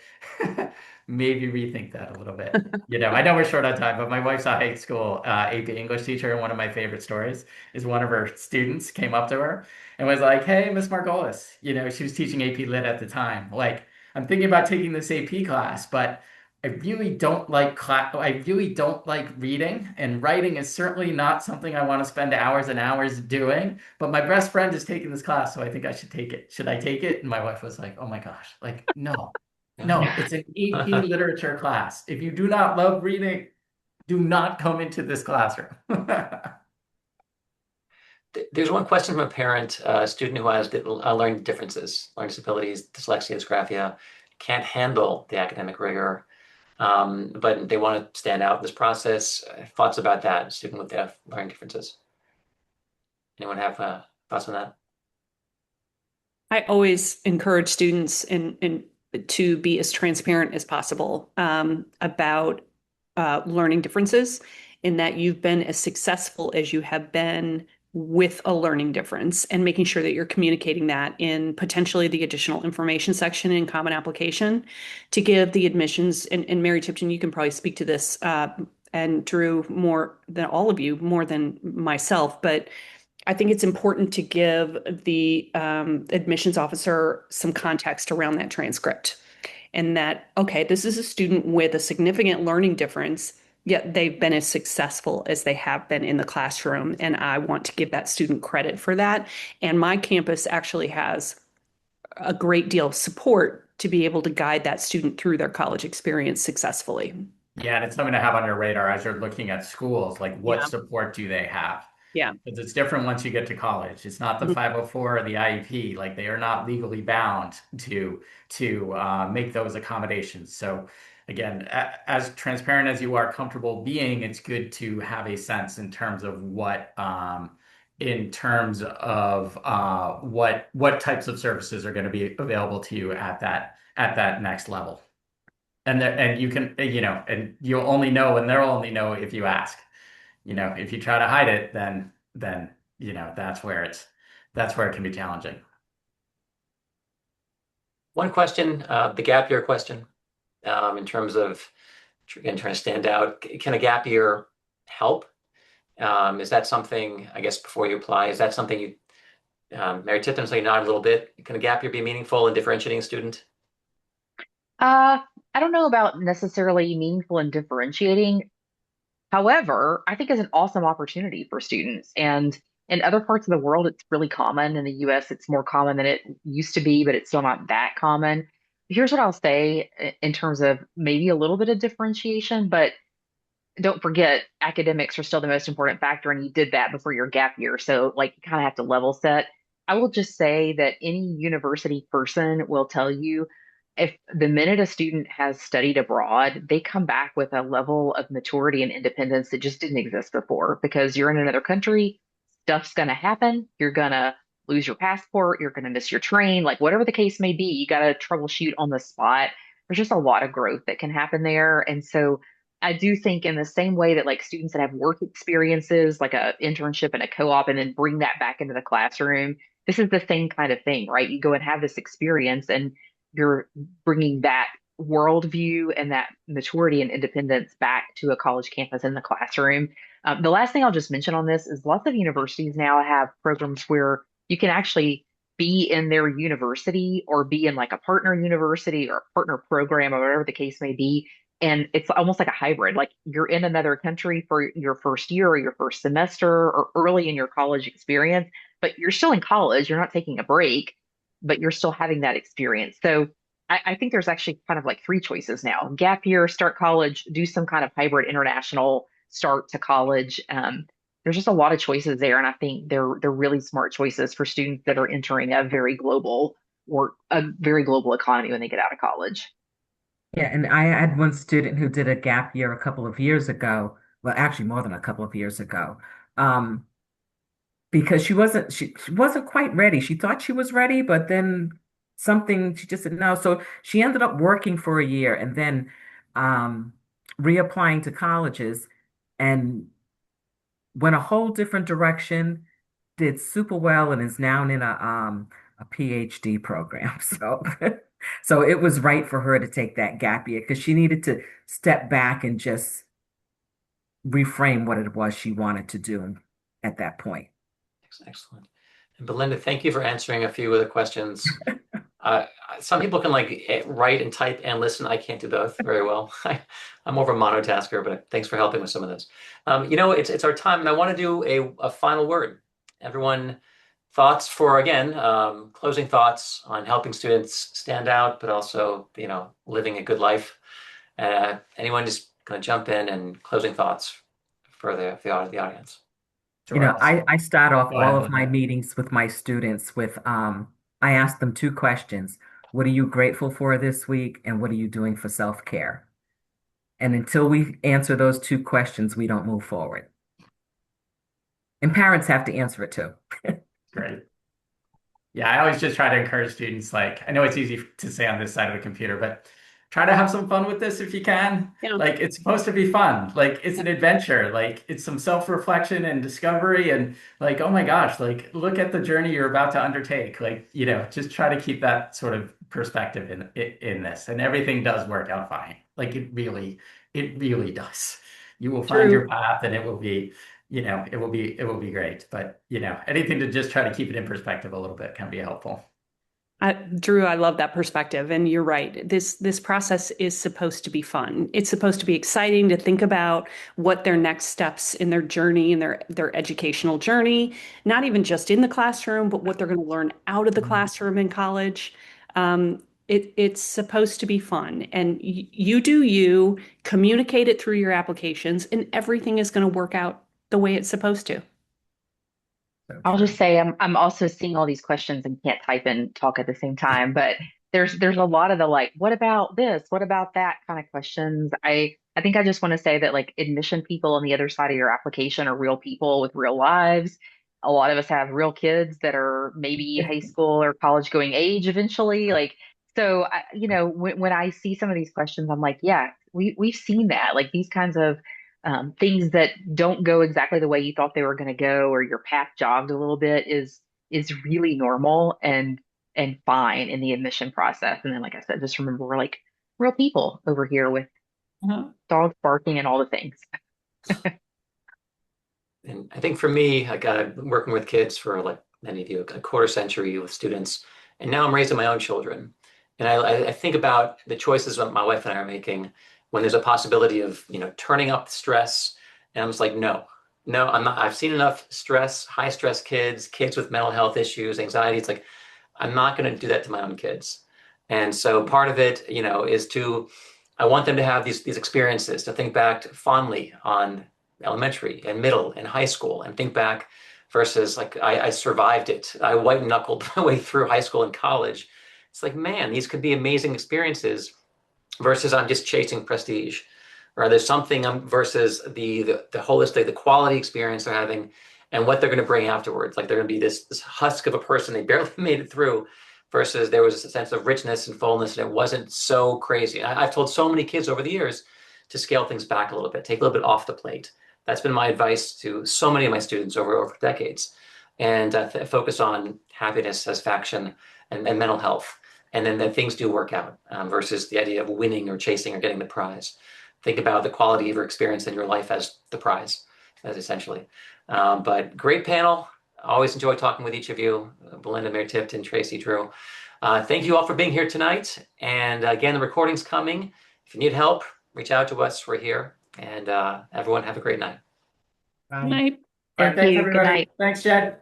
maybe rethink that a little bit. I know we're short on time, but my wife's a high school AP English teacher, and one of my favorite stories is one of her students came up to her and was like, "Hey, Miss Margolis," she was teaching AP Lit at the time. Like, I'm thinking about taking this AP class, but I really don't like I really don't like reading, and writing is certainly not something I want to spend hours and hours doing. But my best friend is taking this class, so I think I should take it. Should I take it? And my wife was like, "Oh my gosh, like no, no, it's an AP literature class. If you do not love reading, do not come into this classroom." There's one question from a parent, a student who has learning differences, learning disabilities, dyslexia, dysgraphia, can't handle the academic rigor, but they want to stand out in this process. Thoughts about that, a student with learning differences? Anyone have thoughts on that? I always encourage students to be as transparent as possible about learning differences, in that you've been as successful as you have been with a learning difference, and making sure that you're communicating that in potentially the additional information section in Common Application to give the admissions. And Mary Tipton, you can probably speak to this, and Drew, more than all of you, more than myself, but I think it's important to give the admissions officer some context around that transcript, and that, okay, this is a student with a significant learning difference, yet they've been as successful as they have been in the classroom. And I want to give that student credit for that. And my campus actually has a great deal of support to be able to guide that student through their college experience successfully. Yeah, and it's something to have on your radar as you're looking at schools. Like, what Yeah. support do they have? Yeah. Because it's different once you get to college. It's not the 504 or the IEP. Like, they are not legally bound to make those accommodations. So again, as transparent as you are comfortable being, it's good to have a sense in terms of what types of services are going to be available to you at that next level. And you can, and you'll only know, and they'll only know if you ask. If you try to hide it, then that's where it can be challenging. One question, the gap year question, in terms of, again, trying to stand out. Can a gap year help? Is that something, I guess, before you apply, is that something you, Mary Tipton, so you nod a little bit. Can a gap year be meaningful in differentiating a student? I don't know about necessarily meaningful and differentiating. However, I think it's an awesome opportunity for students. And in other parts of the world, it's really common. In the US, it's more common than it used to be, but it's still not that common. Here's what I'll say in terms of maybe a little bit of differentiation, but don't forget academics are still the most important factor, and you did that before your gap year. So, like, you kind of have to level set. I will just say that any university person will tell you, if the minute a student has studied abroad, they come back with a level of maturity and independence that just didn't exist before, because you're in another country, stuff's going to happen. You're going to lose your passport, you're going to miss your train, like whatever the case may be, you got to troubleshoot on the spot. There's just a lot of growth that can happen there. And so I do think in the same way that like students that have work experiences, like a internship and a co-op, and then bring that back into the classroom, this is the same kind of thing, right? You go and have this experience and you're bringing that worldview and that maturity and independence back to a college campus in the classroom. The last thing I'll just mention on this is lots of universities now have programs where you can actually be in their university or be in like a partner university or a partner program or whatever the case may be. And it's almost like a hybrid. Like you're in another country for your first year or your first semester or early in your college experience, but you're still in college. You're not taking a break, but you're still having that experience. So I think there's actually kind of like three choices now: gap year, start college, do some kind of hybrid international start to college. There's just a lot of choices there, and I think they're really smart choices for students that are entering a very global or a very global economy when they get out of college. Yeah, and I had one student who did a gap year a couple of years ago. Well, actually more than a couple of years ago. Um, because she wasn't quite ready. She thought she was ready, but then something she just said no. So she ended up working for a year and then um reapplying to colleges and went a whole different direction, did super well and is now in a Ph.D. program. So so it was right for her to take that gap year because she needed to step back and just reframe what it was she wanted to do at that point. Excellent. And Belinda, thank you for answering a few of the questions. Uh, some people can like write and type and listen. I can't do both very well. I'm more of a monotasker, but thanks for helping with some of those. It's our time, and I want to do a final word. Everyone, thoughts for again, closing thoughts on helping students stand out, but also living a good life. Anyone just gonna jump in and closing thoughts for the audience. You know, Sure. I start off Go all ahead, of my Linda. meetings with my students with I ask them two questions. What are you grateful for this week? And what are you doing for self-care? And until we answer those two questions, we don't move forward. And parents have to answer it too. Great. Yeah, I always just try to encourage students, like, I know it's easy to say on this side of the computer, but try to have some fun with this if you can. Yeah. Like, it's supposed to be fun. Like, it's an adventure. Like, it's some self-reflection and discovery. And, like, oh my gosh, like, look at the journey you're about to undertake. Like, just try to keep that sort of perspective in this. And everything does work out fine. Like, it really does. You will find your Drew, path and it will be great. But, anything to just try to keep it in perspective a little bit can be helpful. Drew, I love that perspective, and you're right. This process is supposed to be fun. It's supposed to be exciting to think about what their next steps in their journey, in their educational journey, not even just in the classroom, but what they're going to learn out of the classroom in college. It's supposed to be fun, and you do you communicate it through your applications, and everything is going to work out the way it's supposed to. So I'll true. just say I'm also seeing all these questions and can't type and talk at the same time, but there's a lot of the like, what about this? What about that kind of questions. I think I just want to say that like admission people on the other side of your application are real people with real lives. A lot of us have real kids that are maybe high school or college going age eventually. Like, so when I see some of these questions, I'm like, yeah, we've seen that. Like these kinds of things that don't go exactly the way you thought they were going to go, or your path jogged a little bit, is really normal and fine in the admission process. And then, like I said, just remember we're like real people over here with dogs barking and all the things. And I think for me, I've been working with kids for like many of you, a quarter century with students, and now I'm raising my own children. And I think about the choices that my wife and I are making when there's a possibility of, turning up the stress. And I'm just like, no, no, I'm not. I've seen enough stress, high stress kids, kids with mental health issues, anxiety. It's like, I'm not going to do that to my own kids. And so part of it, is I want them to have these experiences, to think back fondly on elementary and middle and high school and think back versus like I survived it. I white knuckled my way through high school and college. It's like, man, these could be amazing experiences versus I'm just chasing prestige. Or there's something versus the holistic, the quality experience they're having and what they're going to bring afterwards. Like they're going to be this husk of a person they barely made it through versus there was a sense of richness and fullness and it wasn't so crazy. I've told so many kids over the years, to scale things back a little bit, take a little bit off the plate. That's been my advice to so many of my students over decades. And focus on happiness, satisfaction, and mental health. And then that things do work out versus the idea of winning or chasing or getting the prize. Think about the quality of your experience in your life as the prize, as essentially. But great panel. Always enjoy talking with each of you, Belinda, Mary Tipton, Tracy, Drew. Thank you all for being here tonight. And again, the recording's coming. If you need help, reach out to us. We're here. And everyone have a great night. Bye. Good night. All right, Thank thanks you. Good everybody. night. Thanks, Jed.